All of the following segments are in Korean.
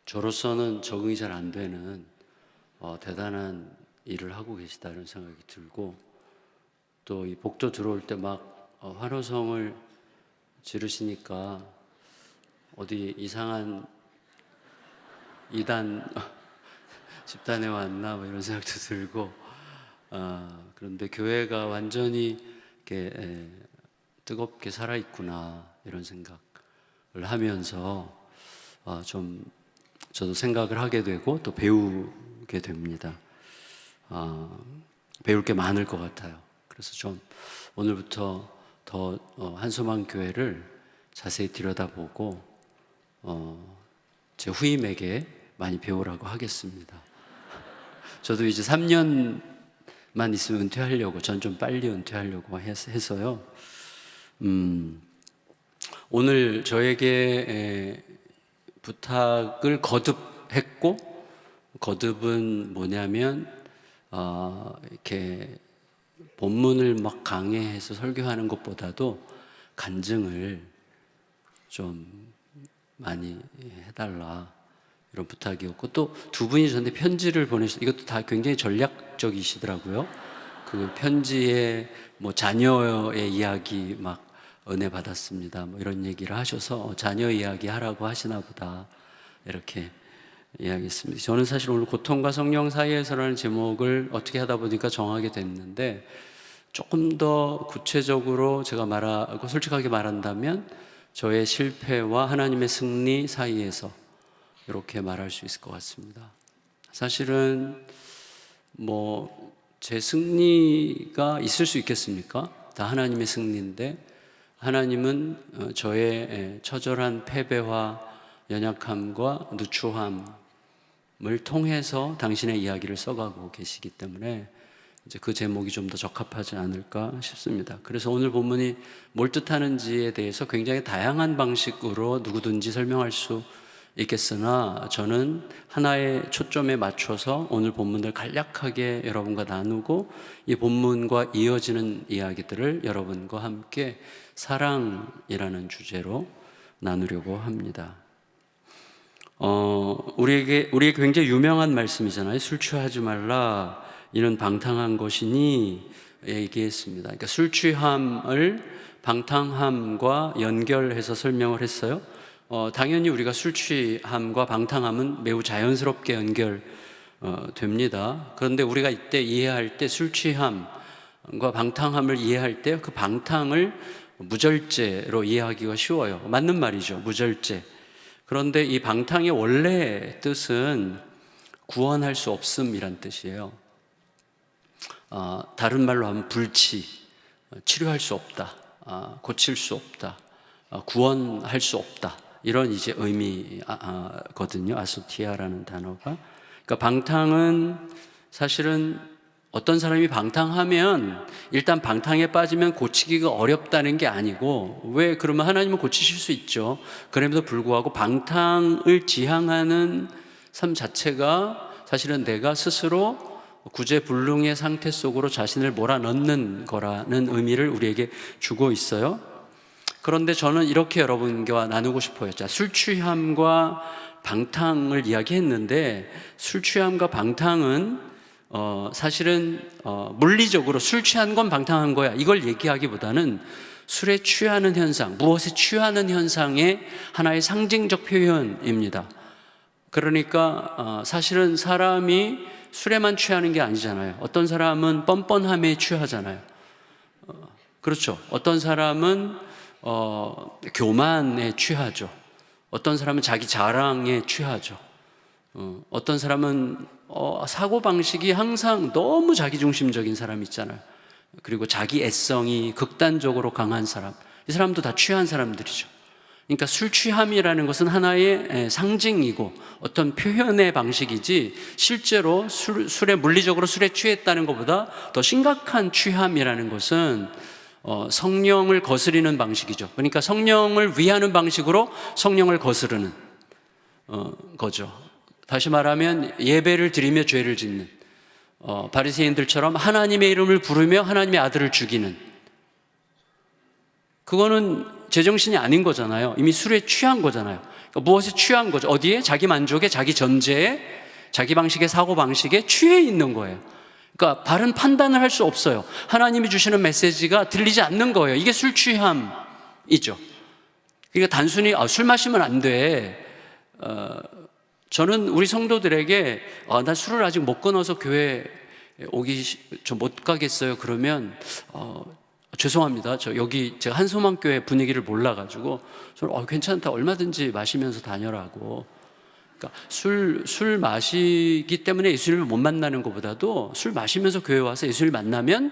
저로서는 적응이 잘 안 되는 대단한 일을 하고 계시다는 생각이 들고, 또 이 복도 들어올 때 막 환호성을 지르시니까 어디 이상한 이단 집단에 왔나 뭐 이런 생각도 들고, 그런데 교회가 완전히 이렇게 뜨겁게 살아있구나 이런 생각을 하면서 좀 저도 생각을 하게 되고 또 배우게 됩니다. 배울 게 많을 것 같아요. 그래서 좀 오늘부터 더 한소망 교회를 자세히 들여다보고 제 후임에게 많이 배우라고 하겠습니다. 저도 이제 3년만 있으면 은퇴하려고, 전 좀 빨리 은퇴하려고 해서요. 오늘 저에게 부탁을 거듭했고, 거듭은 뭐냐면 이렇게 본문을 막 강해해서 설교하는 것보다도 간증을 좀 많이 해달라 이런 부탁이었고, 또 두 분이 저한테 편지를 보내주셔서 이것도 다 굉장히 전략적이시더라고요. 그 편지에 뭐 자녀의 이야기 막 은혜 받았습니다 뭐 이런 얘기를 하셔서 자녀 이야기 하라고 하시나 보다 이렇게 이야기했습니다. 저는 사실 오늘 고통과 성령 사이에서라는 제목을 어떻게 하다 보니까 정하게 됐는데, 조금 더 구체적으로 제가 말하고 솔직하게 말한다면 저의 실패와 하나님의 승리 사이에서 이렇게 말할 수 있을 것 같습니다. 사실은 뭐 제 승리가 있을 수 있겠습니까? 다 하나님의 승리인데, 하나님은 저의 처절한 패배와 연약함과 누추함을 통해서 당신의 이야기를 써가고 계시기 때문에 이제 그 제목이 좀 더 적합하지 않을까 싶습니다. 그래서 오늘 본문이 뭘 뜻하는지에 대해서 굉장히 다양한 방식으로 누구든지 설명할 수 있겠으나, 저는 하나의 초점에 맞춰서 오늘 본문을 간략하게 여러분과 나누고 이 본문과 이어지는 이야기들을 여러분과 함께 사랑이라는 주제로 나누려고 합니다. 우리에게 굉장히 유명한 말씀이잖아요. 술 취하지 말라, 이는 방탕한 것이니 얘기했습니다. 그러니까 술 취함을 방탕함과 연결해서 설명을 했어요. 당연히 우리가 술 취함과 방탕함은 매우 자연스럽게 연결됩니다. 그런데 우리가 이때 이해할 때 술 취함과 방탕함을 이해할 때 그 방탕을 무절제로 이해하기가 쉬워요. 맞는 말이죠. 무절제. 그런데 이 방탕의 원래 뜻은 구원할 수 없음이란 뜻이에요. 다른 말로 하면 불치, 치료할 수 없다, 고칠 수 없다, 구원할 수 없다, 이런 이제 의미거든요. 아소티아라는 단어가. 그러니까 방탕은 사실은 어떤 사람이 방탕하면 일단 방탕에 빠지면 고치기가 어렵다는 게 아니고, 왜 그러면 하나님은 고치실 수 있죠. 그럼에도 불구하고 방탕을 지향하는 삶 자체가 사실은 내가 스스로 구제불능의 상태 속으로 자신을 몰아넣는 거라는 의미를 우리에게 주고 있어요. 그런데 저는 이렇게 여러분과 나누고 싶어요. 자, 술 취함과 방탕을 이야기했는데, 술 취함과 방탕은 사실은 물리적으로 술 취한 건 방탕한 거야, 이걸 얘기하기보다는 술에 취하는 현상, 무엇에 취하는 현상의 하나의 상징적 표현입니다. 그러니까 사실은 사람이 술에만 취하는 게 아니잖아요. 어떤 사람은 뻔뻔함에 취하잖아요. 그렇죠. 어떤 사람은 교만에 취하죠. 어떤 사람은 자기 자랑에 취하죠. 어떤 사람은 사고방식이 항상 너무 자기중심적인 사람 있잖아요. 그리고 자기 애성이 극단적으로 강한 사람, 이 사람도 다 취한 사람들이죠. 그러니까 술 취함이라는 것은 하나의 상징이고 어떤 표현의 방식이지, 실제로 술에 물리적으로 술에 취했다는 것보다 더 심각한 취함이라는 것은 성령을 거스리는 방식이죠. 그러니까 성령을 위하는 방식으로 성령을 거스르는 거죠. 다시 말하면 예배를 드리며 죄를 짓는, 바리새인들처럼 하나님의 이름을 부르며 하나님의 아들을 죽이는, 그거는 제정신이 아닌 거잖아요. 이미 술에 취한 거잖아요. 그러니까 무엇에 취한 거죠? 어디에? 자기 만족에, 자기 전제에, 자기 방식의 사고방식에 취해 있는 거예요. 그러니까 바른 판단을 할 수 없어요. 하나님이 주시는 메시지가 들리지 않는 거예요. 이게 술 취함이죠. 그러니까 단순히 술 마시면 안 돼. 저는 우리 성도들에게 나 술을 아직 못 끊어서 교회 저 못 가겠어요. 그러면 죄송합니다. 저 여기 제가 한소망교회 분위기를 몰라가지고 저는 괜찮다. 얼마든지 마시면서 다녀라고. 그러니까 술 마시기 때문에 예수님을 못 만나는 것보다도 술 마시면서 교회 와서 예수님을 만나면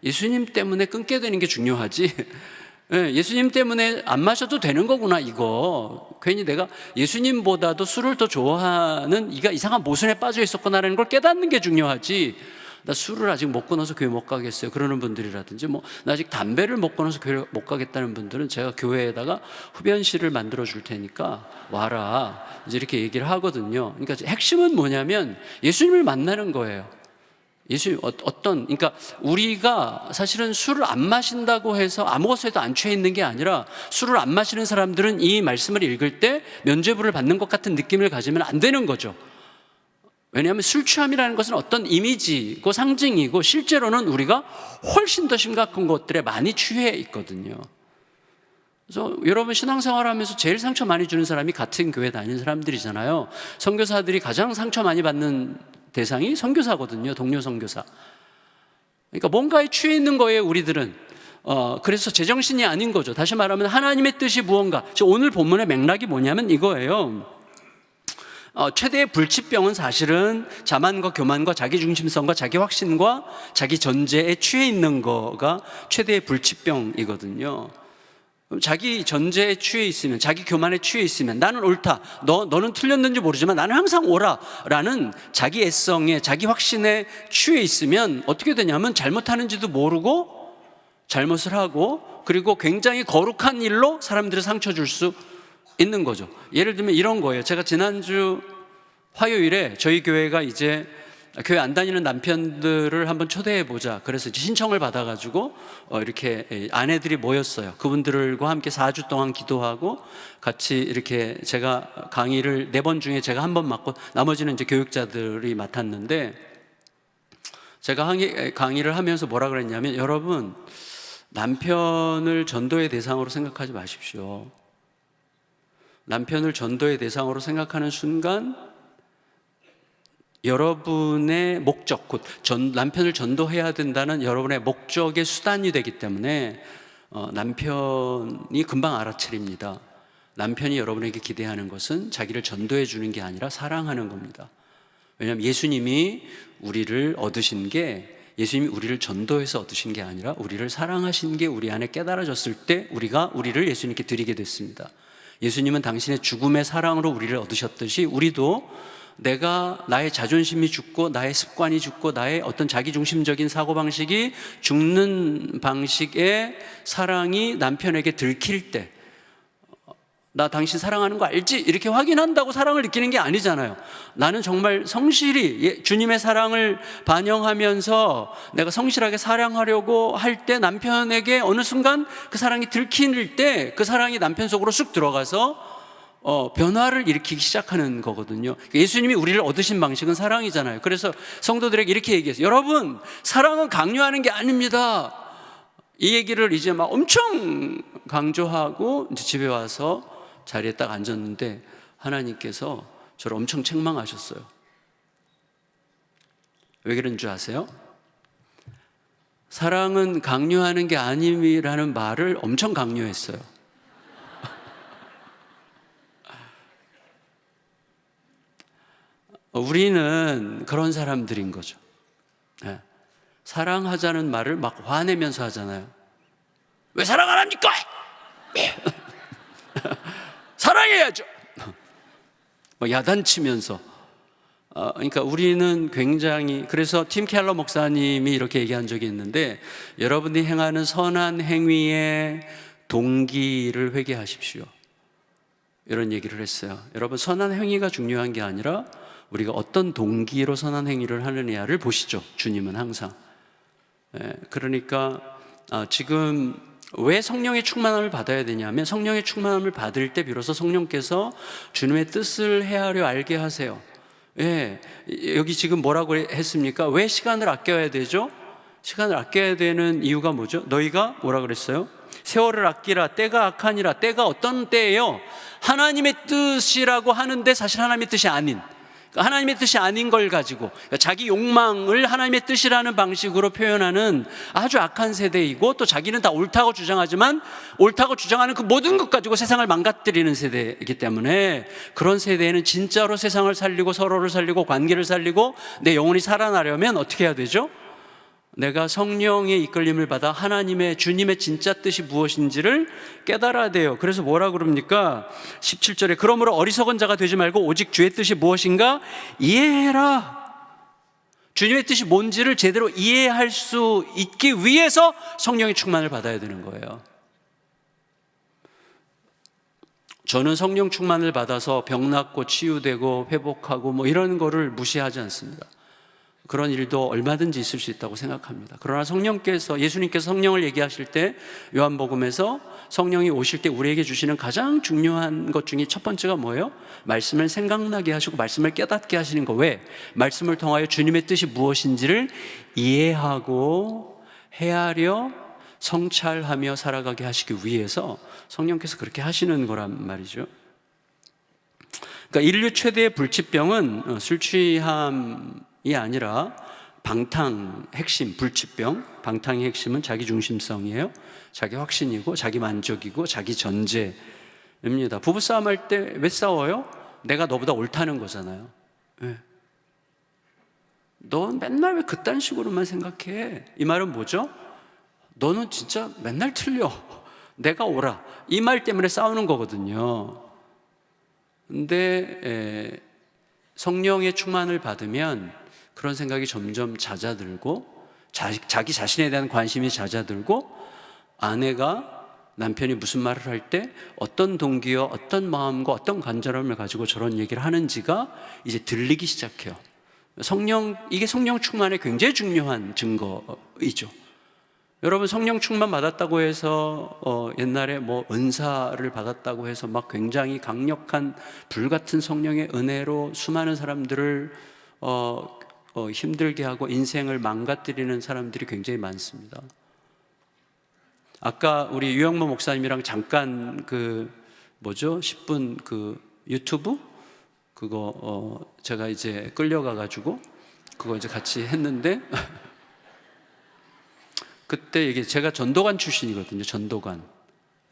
예수님 때문에 끊게 되는 게 중요하지. 예수님 때문에 안 마셔도 되는 거구나 이거. 괜히 내가 예수님보다도 술을 더 좋아하는 이가 이상한 모순에 빠져 있었구나라는 걸 깨닫는 게 중요하지. 나 술을 아직 못 끊어서 교회 못 가겠어요 그러는 분들이라든지 나 아직 담배를 못 끊어서 교회 못 가겠다는 분들은 제가 교회에다가 흡연실을 만들어 줄 테니까 와라 이제 이렇게 얘기를 하거든요. 그러니까 핵심은 뭐냐면 예수님을 만나는 거예요. 예수님 그러니까 우리가 사실은 술을 안 마신다고 해서 아무것에도 안 취해 있는 게 아니라 술을 안 마시는 사람들은 이 말씀을 읽을 때 면죄부를 받는 것 같은 느낌을 가지면 안 되는 거죠. 왜냐하면 술 취함이라는 것은 어떤 이미지고 상징이고 실제로는 우리가 훨씬 더 심각한 것들에 많이 취해 있거든요. 그래서 여러분 신앙생활하면서 제일 상처 많이 주는 사람이 같은 교회 다니는 사람들이잖아요. 선교사들이 가장 상처 많이 받는 대상이 선교사거든요. 동료 선교사. 그러니까 뭔가에 취해 있는 거예요 우리들은. 그래서 제정신이 아닌 거죠. 다시 말하면 하나님의 뜻이 무언가. 오늘 본문의 맥락이 뭐냐면 이거예요. 최대의 불치병은 사실은 자만과 교만과 자기중심성과 자기 확신과 자기 전제에 취해 있는 거가 최대의 불치병이거든요. 자기 전제에 취해 있으면, 자기 교만에 취해 있으면 나는 옳다, 너는 틀렸는지 모르지만 나는 항상 옳아 라는 자기 애성에, 자기 확신에 취해 있으면 어떻게 되냐면 잘못하는지도 모르고 잘못을 하고 그리고 굉장히 거룩한 일로 사람들을 상처 줄 수 있는 거죠. 예를 들면 이런 거예요. 제가 지난주 화요일에 저희 교회가 이제 교회 안 다니는 남편들을 한번 초대해 보자. 그래서 신청을 받아가지고 이렇게 아내들이 모였어요. 그분들과 함께 4주 동안 기도하고 같이 이렇게 제가 강의를 4번 중에 제가 한 번 맡고 나머지는 이제 교육자들이 맡았는데 제가 강의를 하면서 뭐라 그랬냐면 여러분 남편을 전도의 대상으로 생각하지 마십시오. 남편을 전도의 대상으로 생각하는 순간 여러분의 목적, 곧 남편을 전도해야 된다는 여러분의 목적의 수단이 되기 때문에 남편이 금방 알아차립니다. 남편이 여러분에게 기대하는 것은 자기를 전도해 주는 게 아니라 사랑하는 겁니다. 왜냐하면 예수님이 우리를 얻으신 게 예수님이 우리를 전도해서 얻으신 게 아니라 우리를 사랑하신 게 우리 안에 깨달아졌을 때 우리가 우리를 예수님께 드리게 됐습니다. 예수님은 당신의 죽음의 사랑으로 우리를 얻으셨듯이 우리도 내가 나의 자존심이 죽고 나의 습관이 죽고 나의 어떤 자기중심적인 사고방식이 죽는 방식의 사랑이 남편에게 들킬 때 나 당신 사랑하는 거 알지? 이렇게 확인한다고 사랑을 느끼는 게 아니잖아요. 나는 정말 성실히 주님의 사랑을 반영하면서 내가 성실하게 사랑하려고 할 때 남편에게 어느 순간 그 사랑이 들킬 때 그 사랑이 남편 속으로 쑥 들어가서 변화를 일으키기 시작하는 거거든요. 예수님이 우리를 얻으신 방식은 사랑이잖아요. 그래서 성도들에게 이렇게 얘기했어요. 여러분, 사랑은 강요하는 게 아닙니다. 이 얘기를 이제 막 엄청 강조하고 이제 집에 와서 자리에 딱 앉았는데 하나님께서 저를 엄청 책망하셨어요. 왜 그런 줄 아세요? 사랑은 강요하는 게 아님이라는 말을 엄청 강요했어요. 우리는 그런 사람들인 거죠. 네. 사랑하자는 말을 막 화내면서 하잖아요. 왜 사랑 안 합니까? 사랑해야죠. 야단치면서. 그러니까 우리는 굉장히, 그래서 팀 켈러 목사님이 이렇게 얘기한 적이 있는데 여러분이 행하는 선한 행위의 동기를 회개하십시오. 이런 얘기를 했어요. 여러분, 선한 행위가 중요한 게 아니라 우리가 어떤 동기로 선한 행위를 하느냐를 보시죠. 주님은 항상. 그러니까 지금 왜 성령의 충만함을 받아야 되냐면 성령의 충만함을 받을 때 비로소 성령께서 주님의 뜻을 헤아려 알게 하세요. 예, 여기 지금 뭐라고 했습니까? 왜 시간을 아껴야 되죠? 시간을 아껴야 되는 이유가 뭐죠? 너희가 뭐라 그랬어요? 세월을 아끼라. 때가 악하니라. 때가 어떤 때예요? 하나님의 뜻이라고 하는데 사실 하나님의 뜻이 아닌, 하나님의 뜻이 아닌 걸 가지고 자기 욕망을 하나님의 뜻이라는 방식으로 표현하는 아주 악한 세대이고, 또 자기는 다 옳다고 주장하지만 옳다고 주장하는 그 모든 것 가지고 세상을 망가뜨리는 세대이기 때문에, 그런 세대에는 진짜로 세상을 살리고 서로를 살리고 관계를 살리고 내 영혼이 살아나려면 어떻게 해야 되죠? 내가 성령의 이끌림을 받아 하나님의, 주님의 진짜 뜻이 무엇인지를 깨달아야 돼요. 그래서 뭐라 그럽니까? 17절에 그러므로 어리석은 자가 되지 말고 오직 주의 뜻이 무엇인가 이해해라. 주님의 뜻이 뭔지를 제대로 이해할 수 있기 위해서 성령의 충만을 받아야 되는 거예요. 저는 성령 충만을 받아서 병 낫고 치유되고 회복하고 뭐 이런 거를 무시하지 않습니다. 그런 일도 얼마든지 있을 수 있다고 생각합니다. 그러나 예수님께서 성령을 얘기하실 때 요한복음에서 성령이 오실 때 우리에게 주시는 가장 중요한 것 중에 첫 번째가 뭐예요? 말씀을 생각나게 하시고 말씀을 깨닫게 하시는 거. 왜? 말씀을 통하여 주님의 뜻이 무엇인지를 이해하고 헤아려 성찰하며 살아가게 하시기 위해서 성령께서 그렇게 하시는 거란 말이죠. 그러니까 인류 최대의 불치병은 술 취함이 아니라 핵심, 불치병, 방탕의 핵심은 자기 중심성이에요. 자기 확신이고 자기 만족이고 자기 전제입니다. 부부싸움 할 때 왜 싸워요? 내가 너보다 옳다는 거잖아요. 네. 넌 맨날 왜 그딴 식으로만 생각해? 이 말은 뭐죠? 너는 진짜 맨날 틀려. 내가 옳아. 이 말 때문에 싸우는 거거든요. 근데 성령의 충만을 받으면 그런 생각이 점점 잦아들고 자기 자신에 대한 관심이 잦아들고, 아내가 남편이 무슨 말을 할 때 어떤 동기와 어떤 마음과 어떤 간절함을 가지고 저런 얘기를 하는지가 이제 들리기 시작해요. 이게 성령 충만의 굉장히 중요한 증거이죠. 여러분, 성령 충만 받았다고 해서 옛날에 뭐 은사를 받았다고 해서 막 굉장히 강력한 불같은 성령의 은혜로 수많은 사람들을 힘들게 하고 인생을 망가뜨리는 사람들이 굉장히 많습니다. 아까 우리 유영모 목사님이랑 잠깐 10분 유튜브 그거 제가 이제 끌려가가지고 그거 이제 같이 했는데 그때 이게 제가 전도관 출신이거든요. 전도관.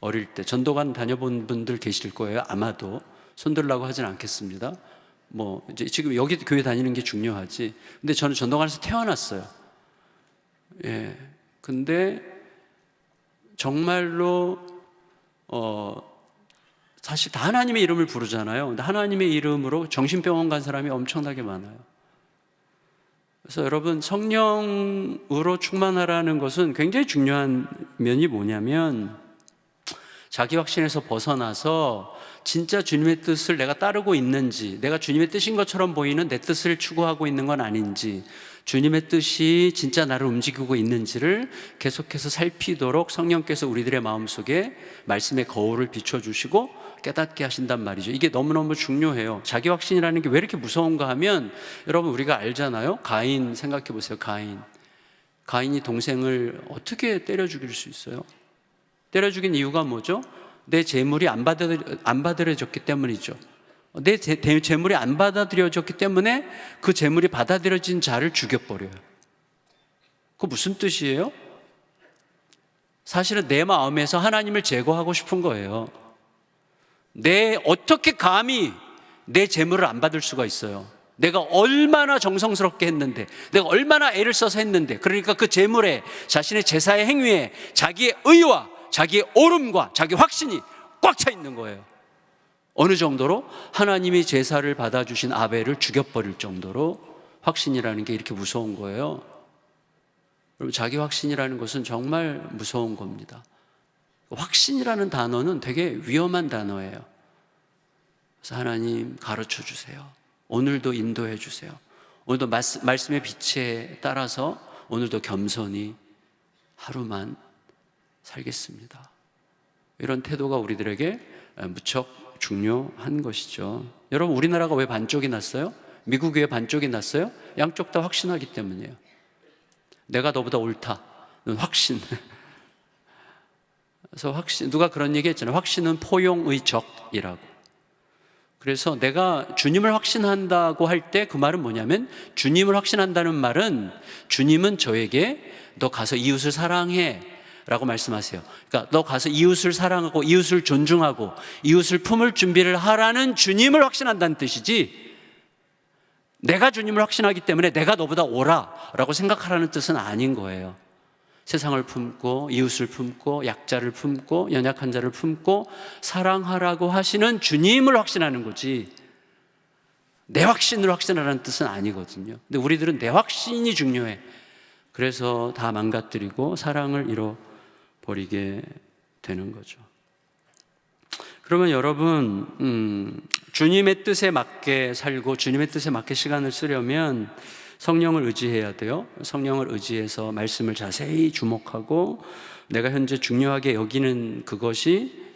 어릴 때 전도관 다녀본 분들 계실 거예요. 아마도 손들라고 하진 않겠습니다. 뭐 이제 지금 여기 교회 다니는 게 중요하지. 근데 저는 전도관에서 태어났어요. 예. 근데 정말로 사실 다 하나님의 이름을 부르잖아요. 근데 하나님의 이름으로 정신병원 간 사람이 엄청나게 많아요. 그래서 여러분, 성령으로 충만하라는 것은 굉장히 중요한 면이 뭐냐면, 자기 확신에서 벗어나서 진짜 주님의 뜻을 내가 따르고 있는지, 내가 주님의 뜻인 것처럼 보이는 내 뜻을 추구하고 있는 건 아닌지, 주님의 뜻이 진짜 나를 움직이고 있는지를 계속해서 살피도록 성령께서 우리들의 마음속에 말씀의 거울을 비춰주시고 깨닫게 하신단 말이죠. 이게 너무너무 중요해요. 자기 확신이라는 게 왜 이렇게 무서운가 하면, 여러분 우리가 알잖아요. 가인 생각해 보세요. 가인이 동생을 어떻게 때려 죽일 수 있어요? 때려 죽인 이유가 뭐죠? 내 재물이 안 받아들여졌기 때문이죠. 내 재물이 안 받아들여졌기 때문에 그 재물이 받아들여진 자를 죽여버려요. 그거 무슨 뜻이에요? 사실은 내 마음에서 하나님을 제거하고 싶은 거예요. 어떻게 감히 내 재물을 안 받을 수가 있어요? 내가 얼마나 정성스럽게 했는데, 내가 얼마나 애를 써서 했는데, 그러니까 그 재물에, 자신의 제사의 행위에 자기의 의와 자기의 옳음과 자기 확신이 꽉 차 있는 거예요. 어느 정도로? 하나님이 제사를 받아주신 아벨을 죽여버릴 정도로 확신이라는 게 이렇게 무서운 거예요. 여러분, 자기 확신이라는 것은 정말 무서운 겁니다. 확신이라는 단어는 되게 위험한 단어예요. 그래서 하나님 가르쳐 주세요. 오늘도 인도해 주세요. 오늘도 말씀의 빛에 따라서 오늘도 겸손히 하루만 살겠습니다. 이런 태도가 우리들에게 무척 중요한 것이죠. 여러분, 우리나라가 왜 반쪽이 났어요? 미국이 왜 반쪽이 났어요? 양쪽 다 확신하기 때문이에요. 내가 너보다 옳다는 확신. 그래서 확신, 누가 그런 얘기 했잖아요. 확신은 포용의 적이라고. 그래서 내가 주님을 확신한다고 할 때 그 말은 뭐냐면, 주님을 확신한다는 말은 주님은 저에게 너 가서 이웃을 사랑해 라고 말씀하세요. 그러니까 너 가서 이웃을 사랑하고 이웃을 존중하고 이웃을 품을 준비를 하라는 주님을 확신한다는 뜻이지, 내가 주님을 확신하기 때문에 내가 너보다 옳아 라고 생각하라는 뜻은 아닌 거예요. 세상을 품고 이웃을 품고 약자를 품고 연약한 자를 품고 사랑하라고 하시는 주님을 확신하는 거지, 내 확신을 확신하라는 뜻은 아니거든요. 근데 우리들은 내 확신이 중요해. 그래서 다 망가뜨리고 사랑을 잃어버리게 되는 거죠. 그러면 여러분, 주님의 뜻에 맞게 살고 주님의 뜻에 맞게 시간을 쓰려면 성령을 의지해야 돼요. 성령을 의지해서 말씀을 자세히 주목하고 내가 현재 중요하게 여기는 그것이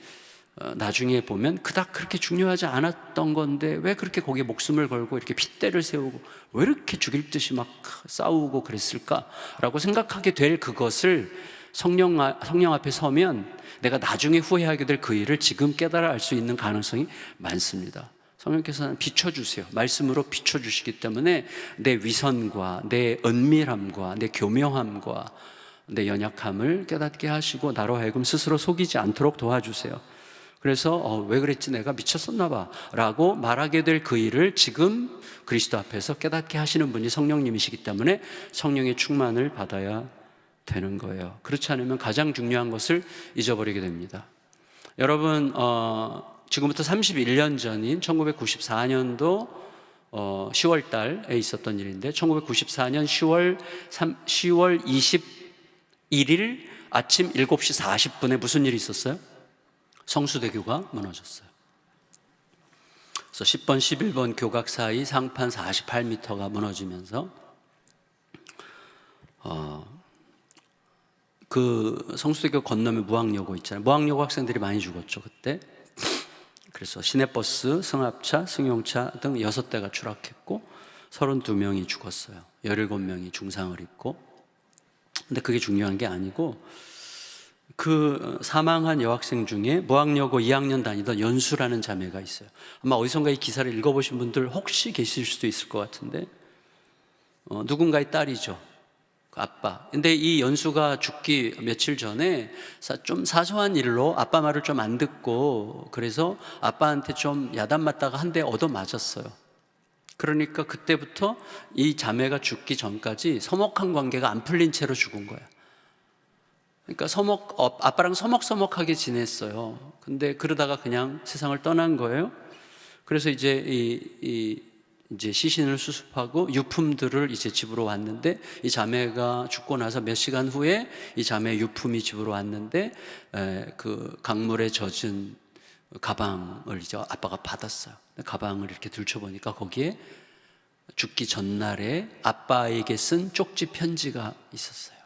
나중에 보면 그닥 그렇게 중요하지 않았던 건데 왜 그렇게 거기에 목숨을 걸고 이렇게 핏대를 세우고 왜 이렇게 죽일 듯이 막 싸우고 그랬을까라고 생각하게 될 그것을 성령 앞에 서면 내가 나중에 후회하게 될 그 일을 지금 깨달아 알 수 있는 가능성이 많습니다. 성령께서는 비춰주세요. 말씀으로 비춰주시기 때문에 내 위선과 내 은밀함과 내 교묘함과 내 연약함을 깨닫게 하시고 나로 하여금 스스로 속이지 않도록 도와주세요. 그래서 왜 그랬지, 내가 미쳤었나 봐 라고 말하게 될 그 일을 지금 그리스도 앞에서 깨닫게 하시는 분이 성령님이시기 때문에 성령의 충만을 받아야 되는 거예요. 그렇지 않으면 가장 중요한 것을 잊어버리게 됩니다. 여러분, 지금부터 31년 전인 1994년도 10월 달에 있었던 일인데, 1994년 10월 21일 아침 7시 40분에 무슨 일이 있었어요? 성수대교가 무너졌어요. 그래서 10번, 11번 교각 사이 상판 48m가 무너지면서 그 성수대교 건너면 무학여고 있잖아요. 무학여고 학생들이 많이 죽었죠, 그때. 그래서 시내버스, 승합차, 승용차 등 6대가 추락했고 32명이 죽었어요. 17명이 중상을 입고. 근데 그게 중요한 게 아니고, 그 사망한 여학생 중에 무학여고 2학년 다니던 연수라는 자매가 있어요. 아마 어디선가 이 기사를 읽어보신 분들 혹시 계실 수도 있을 것 같은데, 누군가의 딸이죠, 그 아빠. 근데 이 연수가 죽기 며칠 전에 좀 사소한 일로 아빠 말을 좀 안 듣고, 그래서 아빠한테 좀 야단 맞다가 한 대 얻어 맞았어요. 그러니까 그때부터 이 자매가 죽기 전까지 서먹한 관계가 안 풀린 채로 죽은 거야. 그러니까 아빠랑 서먹서먹하게 지냈어요. 근데 그러다가 그냥 세상을 떠난 거예요. 그래서 이제 이제 시신을 수습하고 유품들을 이제 집으로 왔는데, 이 자매가 죽고 나서 몇 시간 후에 이 자매의 유품이 집으로 왔는데, 그 강물에 젖은 가방을 이제 아빠가 받았어요. 가방을 이렇게 들춰보니까 거기에 죽기 전날에 아빠에게 쓴 쪽지 편지가 있었어요.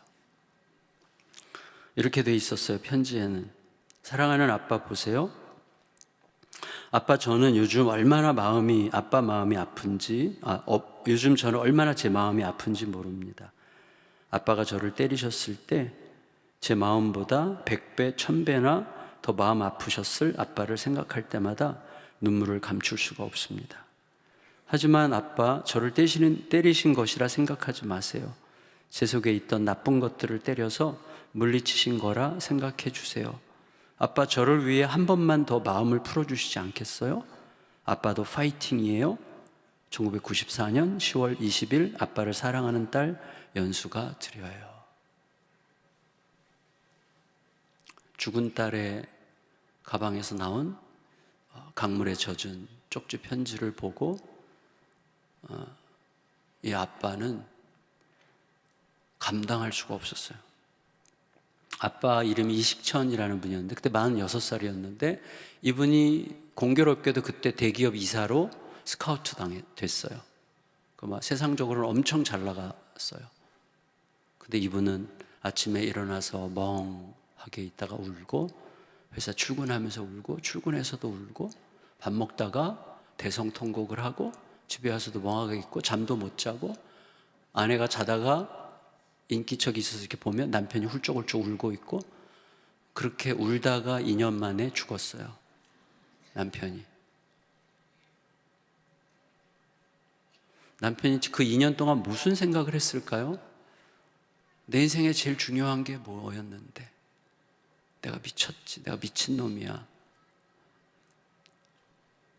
이렇게 돼 있었어요. 편지에는, 사랑하는 아빠 보세요. 아빠, 저는 요즘 얼마나 아빠 마음이 아픈지, 요즘 저는 얼마나 제 마음이 아픈지 모릅니다. 아빠가 저를 때리셨을 때 제 마음보다 100배, 1000배나 더 마음 아프셨을 아빠를 생각할 때마다 눈물을 감출 수가 없습니다. 하지만 아빠, 저를 때리신 것이라 생각하지 마세요. 제 속에 있던 나쁜 것들을 때려서 물리치신 거라 생각해 주세요. 아빠, 저를 위해 한 번만 더 마음을 풀어주시지 않겠어요? 아빠도 파이팅이에요. 1994년 10월 20일 아빠를 사랑하는 딸 연수가 드려요. 죽은 딸의 가방에서 나온 강물에 젖은 쪽지 편지를 보고 이 아빠는 감당할 수가 없었어요. 아빠 이름이 이식천이라는 분이었는데 그때 46살이었는데 이분이 공교롭게도 그때 대기업 이사로 스카우트 됐어요. 세상적으로는 엄청 잘 나갔어요. 근데 이분은 아침에 일어나서 멍하고 있다가 울고, 회사 출근하면서 울고, 출근해서도 울고, 밥 먹다가 대성통곡을 하고, 집에 와서도 멍하게 있고, 잠도 못 자고, 아내가 자다가 인기척이 있어서 이렇게 보면 남편이 훌쩍훌쩍 울고 있고, 그렇게 울다가 2년 만에 죽었어요. 남편이 그 2년 동안 무슨 생각을 했을까요? 내 인생에 제일 중요한 게 뭐였는데, 내가 미쳤지, 내가 미친놈이야,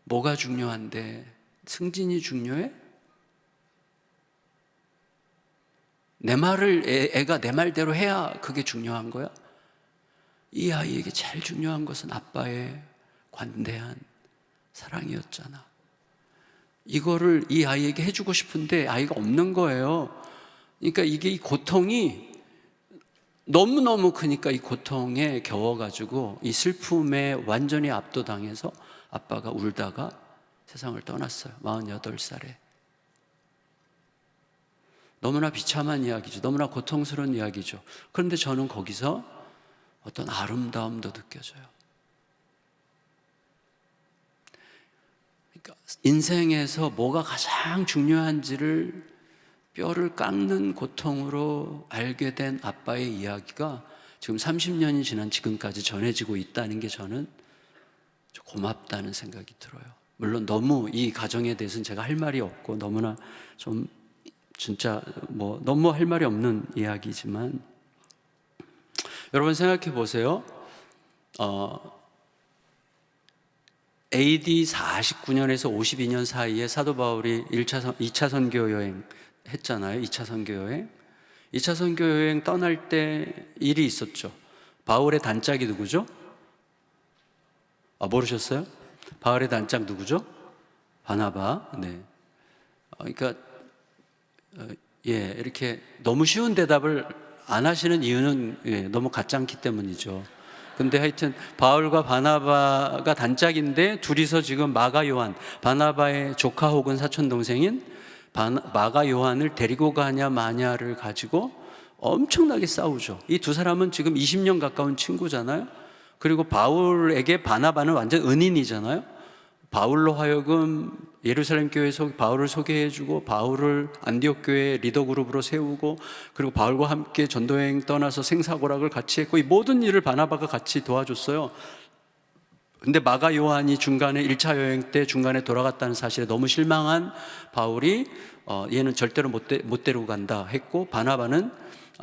뭐가 중요한데, 승진이 중요해? 내 말을 애가 내 말대로 해야 그게 중요한 거야? 이 아이에게 제일 중요한 것은 아빠의 관대한 사랑이었잖아. 이거를 이 아이에게 해주고 싶은데 아이가 없는 거예요. 그러니까 이게 이 고통이 너무너무 크니까 이 고통에 겨워가지고 이 슬픔에 완전히 압도당해서 아빠가 울다가 세상을 떠났어요. 48살에. 너무나 비참한 이야기죠. 너무나 고통스러운 이야기죠. 그런데 저는 거기서 어떤 아름다움도 느껴져요. 그러니까 인생에서 뭐가 가장 중요한지를 뼈를 깎는 고통으로 알게 된 아빠의 이야기가 지금 30년이 지난 지금까지 전해지고 있다는 게 저는 고맙다는 생각이 들어요. 물론 너무 이 가정에 대해서는 제가 할 말이 없고 너무나 좀 진짜 너무 할 말이 없는 이야기지만, 여러분 생각해 보세요. AD 49년에서 52년 사이에 사도 바울이 2차 선교 여행 했잖아요. 2차 선교 여행. 2차 선교 여행 떠날 때 일이 있었죠. 바울의 단짝이 누구죠? 모르셨어요? 바울의 단짝 누구죠? 바나바. 네. 그러니까 이렇게 너무 쉬운 대답을 안 하시는 이유는 너무 가짜기 때문이죠. 근데 하여튼 바울과 바나바가 단짝인데 둘이서 지금 마가 요한, 바나바의 조카 혹은 사촌 동생인 마가 요한을 데리고 가냐 마냐를 가지고 엄청나게 싸우죠. 이 두 사람은 지금 20년 가까운 친구잖아요. 그리고 바울에게 바나바는 완전 은인이잖아요. 바울로 하여금 예루살렘 교회에서 바울을 소개해주고, 바울을 안디옥 교회 리더 그룹으로 세우고, 그리고 바울과 함께 전도여행 떠나서 생사고락을 같이 했고, 이 모든 일을 바나바가 같이 도와줬어요. 근데 마가 요한이 중간에 1차 여행 때 중간에 돌아갔다는 사실에 너무 실망한 바울이 얘는 절대로 못 데리고 간다 했고, 바나바는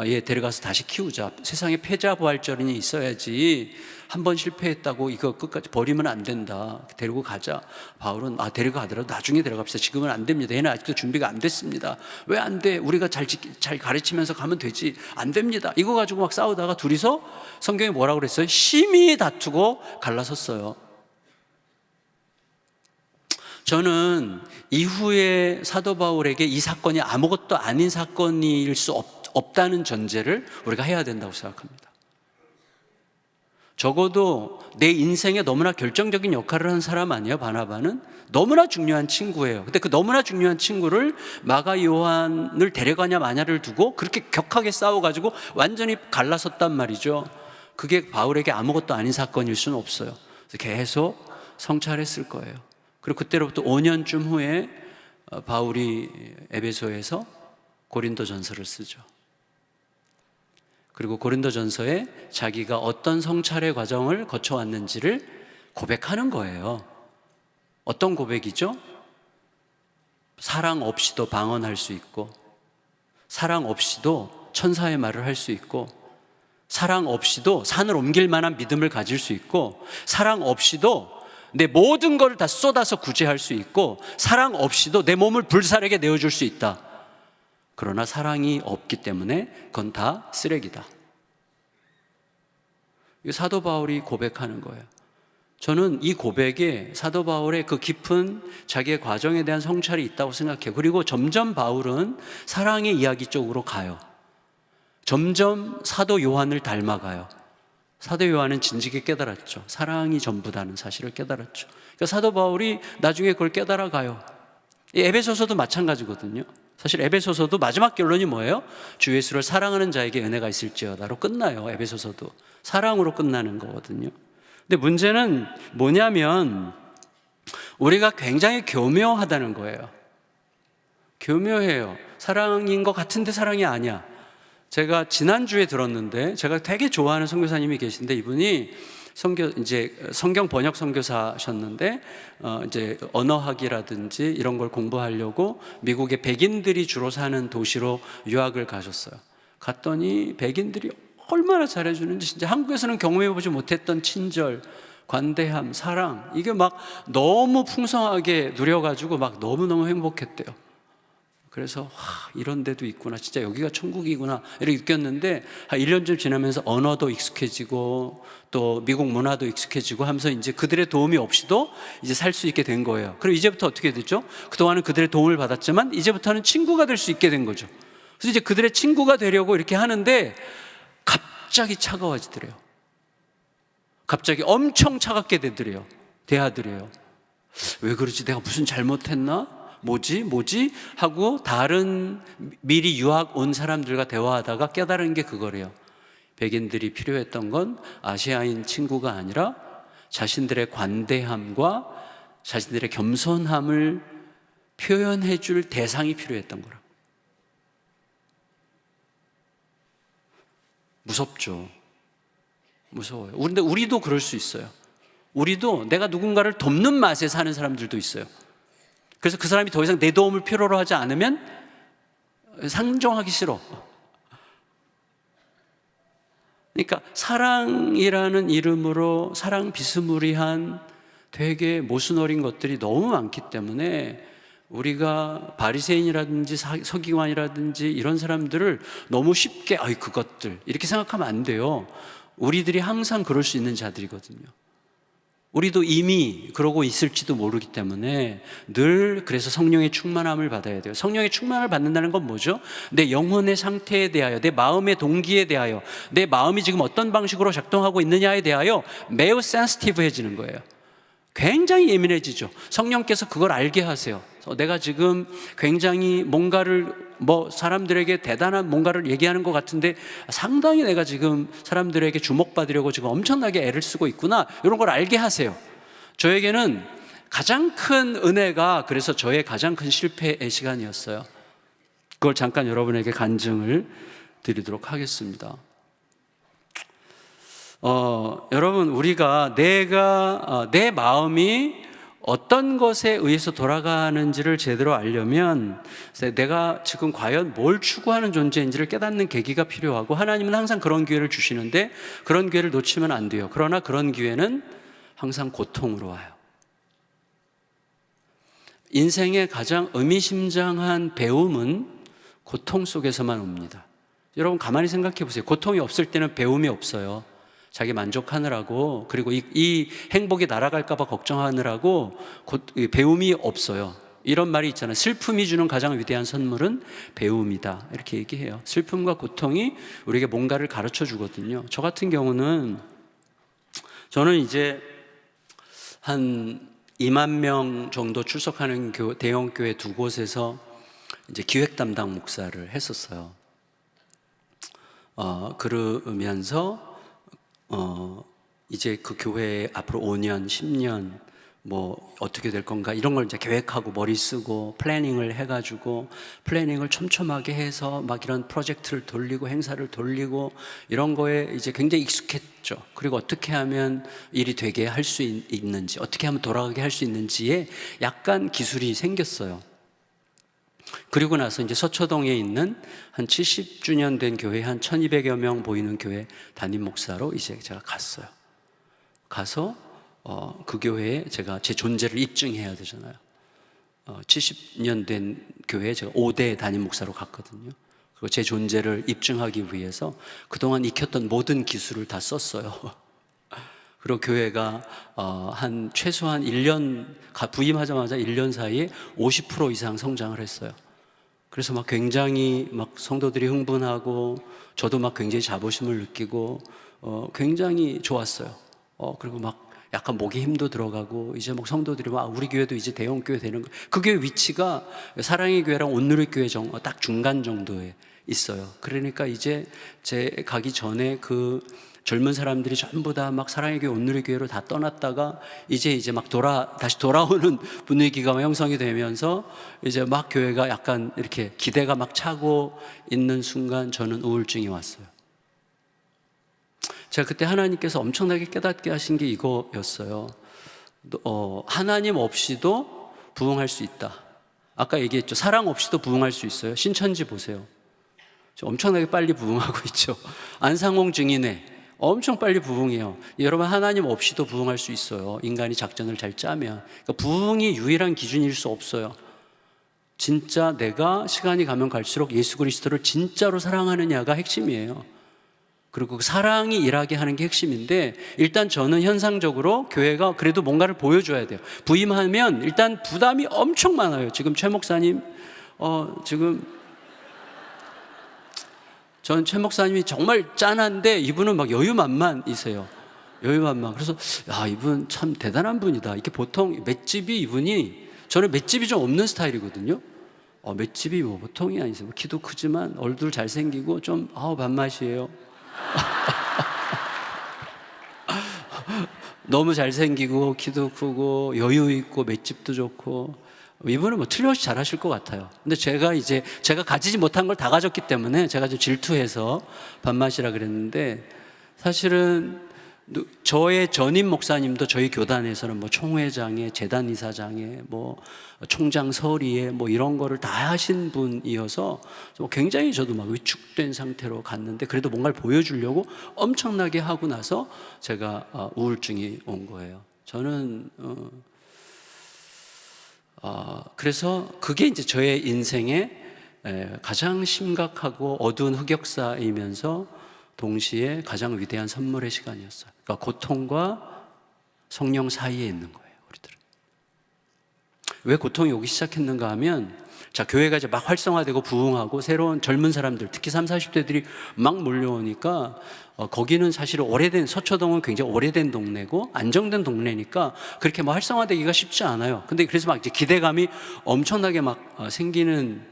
얘 데려가서 다시 키우자. 세상에 패자부활절이 있어야지. 한 번 실패했다고 이거 끝까지 버리면 안 된다. 데리고 가자. 바울은 데려가더라도 나중에 데려갑시다. 지금은 안 됩니다. 얘는 아직도 준비가 안 됐습니다. 왜 안 돼? 우리가 잘 가르치면서 가면 되지. 안 됩니다. 이거 가지고 막 싸우다가 둘이서 성경에 뭐라고 그랬어요? 심히 다투고 갈라섰어요. 저는 이후에 사도 바울에게 이 사건이 아무것도 아닌 사건일 수 없다는 전제를 우리가 해야 된다고 생각합니다. 적어도 내 인생에 너무나 결정적인 역할을 한 사람 아니에요, 바나바는? 너무나 중요한 친구예요. 근데 그 너무나 중요한 친구를 마가 요한을 데려가냐 마냐를 두고 그렇게 격하게 싸워가지고 완전히 갈라섰단 말이죠. 그게 바울에게 아무것도 아닌 사건일 수는 없어요. 그래서 계속 성찰했을 거예요. 그리고 그때로부터 5년쯤 후에 바울이 에베소에서 고린도전서를 쓰죠. 그리고 고린도전서에 자기가 어떤 성찰의 과정을 거쳐왔는지를 고백하는 거예요. 어떤 고백이죠? 사랑 없이도 방언할 수 있고, 사랑 없이도 천사의 말을 할 수 있고, 사랑 없이도 산을 옮길 만한 믿음을 가질 수 있고, 사랑 없이도 내 모든 걸 다 쏟아서 구제할 수 있고, 사랑 없이도 내 몸을 불살에게 내어줄 수 있다. 그러나 사랑이 없기 때문에 그건 다 쓰레기다. 이 사도 바울이 고백하는 거예요. 저는 이 고백에 사도 바울의 그 깊은 자기의 과정에 대한 성찰이 있다고 생각해요. 그리고 점점 바울은 사랑의 이야기 쪽으로 가요. 점점 사도 요한을 닮아가요. 사도 요한은 진지게 깨달았죠. 사랑이 전부다는 사실을 깨달았죠. 그러니까 사도 바울이 나중에 그걸 깨달아가요. 이 에베소서도 마찬가지거든요. 사실 에베소서도 마지막 결론이 뭐예요? 주 예수를 사랑하는 자에게 은혜가 있을지어다로 끝나요. 에베소서도 사랑으로 끝나는 거거든요. 근데 문제는 뭐냐면 우리가 굉장히 교묘하다는 거예요. 교묘해요. 사랑인 것 같은데 사랑이 아니야. 제가 지난주에 들었는데, 제가 되게 좋아하는 선교사님이 계신데, 이분이 성경 번역 선교사셨는데, 이제 언어학이라든지 이런 걸 공부하려고 미국의 백인들이 주로 사는 도시로 유학을 가셨어요. 갔더니 백인들이 얼마나 잘해주는지, 진짜 한국에서는 경험해보지 못했던 친절, 관대함, 사랑, 이게 막 너무 풍성하게 누려가지고 막 너무너무 행복했대요. 그래서 이런 데도 있구나, 진짜 여기가 천국이구나 이렇게 느꼈는데, 한 1년쯤 지나면서 언어도 익숙해지고 또 미국 문화도 익숙해지고 하면서 이제 그들의 도움이 없이도 이제 살 수 있게 된 거예요. 그리고 이제부터 어떻게 됐죠? 그동안은 그들의 도움을 받았지만 이제부터는 친구가 될 수 있게 된 거죠. 그래서 이제 그들의 친구가 되려고 이렇게 하는데 갑자기 차가워지더래요. 갑자기 엄청 차갑게 대하더래요. 왜 그러지? 내가 무슨 잘못했나? 뭐지? 하고 다른 미리 유학 온 사람들과 대화하다가 깨달은 게 그거래요. 백인들이 필요했던 건 아시아인 친구가 아니라 자신들의 관대함과 자신들의 겸손함을 표현해 줄 대상이 필요했던 거라고. 무섭죠. 무서워요. 근데 우리도 그럴 수 있어요. 우리도 내가 누군가를 돕는 맛에 사는 사람들도 있어요. 그래서 그 사람이 더 이상 내 도움을 필요로 하지 않으면 상종하기 싫어. 그러니까 사랑이라는 이름으로 사랑 비스무리한 되게 모순 어린 것들이 너무 많기 때문에 우리가 바리새인이라든지 서기관이라든지 이런 사람들을 너무 쉽게 그것들 이렇게 생각하면 안 돼요. 우리들이 항상 그럴 수 있는 자들이거든요. 우리도 이미 그러고 있을지도 모르기 때문에 늘 그래서 성령의 충만함을 받아야 돼요. 성령의 충만을 받는다는 건 뭐죠? 내 영혼의 상태에 대하여, 내 마음의 동기에 대하여, 내 마음이 지금 어떤 방식으로 작동하고 있느냐에 대하여 매우 센시티브해지는 거예요. 굉장히 예민해지죠. 성령께서 그걸 알게 하세요. 내가 지금 굉장히 뭔가를 사람들에게 대단한 뭔가를 얘기하는 것 같은데 상당히 내가 지금 사람들에게 주목받으려고 지금 엄청나게 애를 쓰고 있구나, 이런 걸 알게 하세요. 저에게는 가장 큰 은혜가 그래서 저의 가장 큰 실패의 시간이었어요. 그걸 잠깐 여러분에게 간증을 드리도록 하겠습니다. 여러분, 우리가 내 마음이 어떤 것에 의해서 돌아가는지를 제대로 알려면 내가 지금 과연 뭘 추구하는 존재인지를 깨닫는 계기가 필요하고, 하나님은 항상 그런 기회를 주시는데 그런 기회를 놓치면 안 돼요. 그러나 그런 기회는 항상 고통으로 와요. 인생의 가장 의미심장한 배움은 고통 속에서만 옵니다. 여러분 가만히 생각해 보세요. 고통이 없을 때는 배움이 없어요. 자기 만족하느라고, 그리고 이 행복이 날아갈까 봐 걱정하느라고 배움이 없어요. 이런 말이 있잖아요. 슬픔이 주는 가장 위대한 선물은 배움이다, 이렇게 얘기해요. 슬픔과 고통이 우리에게 뭔가를 가르쳐 주거든요. 저 같은 경우는 저는 이제 한 2만 명 정도 출석하는 대형 교회 두 곳에서 이제 기획 담당 목사를 했었어요. 그러면서 이제 그 교회 앞으로 5년, 10년 어떻게 될 건가 이런 걸 이제 계획하고 머리 쓰고 플래닝을 해가지고 플래닝을 촘촘하게 해서 막 이런 프로젝트를 돌리고 행사를 돌리고 이런 거에 이제 굉장히 익숙했죠. 그리고 어떻게 하면 일이 되게 할 수 있는지, 어떻게 하면 돌아가게 할 수 있는지에 약간 기술이 생겼어요. 그리고 나서 이제 서초동에 있는 한 70주년 된 교회, 한 1200여 명 보이는 교회 담임 목사로 이제 제가 갔어요. 가서 그 교회에 제가 제 존재를 입증해야 되잖아요. 70년 된 교회에 제가 5대 담임 목사로 갔거든요. 그리고 제 존재를 입증하기 위해서 그동안 익혔던 모든 기술을 다 썼어요. 그리고 교회가 한 최소한 1년, 부임하자마자 1년 사이에 50% 이상 성장을 했어요. 그래서 막 굉장히 막 성도들이 흥분하고 저도 막 굉장히 자부심을 느끼고 굉장히 좋았어요. 그리고 막 약간 목에 힘도 들어가고 이제 막 성도들이 막 우리 교회도 이제 대형 교회 되는 거. 그 교회 위치가 사랑의 교회랑 온누리 교회 딱 중간 정도에 있어요. 그러니까 이제 제 가기 전에 그 젊은 사람들이 전부 다 막 사랑의 교회 온누리 교회로 다 떠났다가 이제 막 다시 돌아오는 분위기가 형성이 되면서 이제 막 교회가 약간 이렇게 기대가 막 차고 있는 순간 저는 우울증이 왔어요. 제가 그때 하나님께서 엄청나게 깨닫게 하신 게 이거였어요. 하나님 없이도 부흥할 수 있다. 아까 얘기했죠. 사랑 없이도 부흥할 수 있어요. 신천지 보세요. 엄청나게 빨리 부흥하고 있죠. 안상홍 증인회 엄청 빨리 부흥해요. 여러분, 하나님 없이도 부흥할 수 있어요. 인간이 작전을 잘 짜면. 그러니까 부흥이 유일한 기준일 수 없어요. 진짜 내가 시간이 가면 갈수록 예수 그리스도를 진짜로 사랑하느냐가 핵심이에요. 그리고 그 사랑이 일하게 하는 게 핵심인데, 일단 저는 현상적으로 교회가 그래도 뭔가를 보여줘야 돼요. 부임하면 일단 부담이 엄청 많아요. 지금 최 목사님 전 최 목사님이 정말 짠한데 이분은 막 여유만만이세요. 여유만만. 그래서 이분 참 대단한 분이다. 이게 보통 맷집이 이분이, 저는 맷집이 좀 없는 스타일이거든요. 맷집이 뭐 보통이 아니세요. 키도 크지만 얼굴 잘생기고 좀 밥맛이에요. 너무 잘생기고 키도 크고 여유 있고 맷집도 좋고, 이분은 뭐 틀림없이 잘하실 것 같아요. 근데 제가 가지지 못한 걸 다 가졌기 때문에 제가 좀 질투해서 밥맛이라 그랬는데, 사실은 저의 전임 목사님도 저희 교단에서는 뭐 총회장에, 재단 이사장에, 뭐 총장 서리에 뭐 이런 거를 다 하신 분이어서 굉장히 저도 막 위축된 상태로 갔는데, 그래도 뭔가를 보여주려고 엄청나게 하고 나서 제가 우울증이 온 거예요. 저는 그래서 그게 이제 저의 인생의 가장 심각하고 어두운 흑역사이면서 동시에 가장 위대한 선물의 시간이었어요. 그러니까 고통과 성령 사이에 있는 거예요, 우리들은. 왜 고통이 오기 시작했는가 하면, 자, 교회가 이제 막 활성화되고 부흥하고 새로운 젊은 사람들, 특히 30, 40대들이 막 몰려오니까 거기는 사실 서초동은 굉장히 오래된 동네고 안정된 동네니까 그렇게 뭐 활성화되기가 쉽지 않아요. 근데 그래서 막 이제 기대감이 엄청나게 막 생기는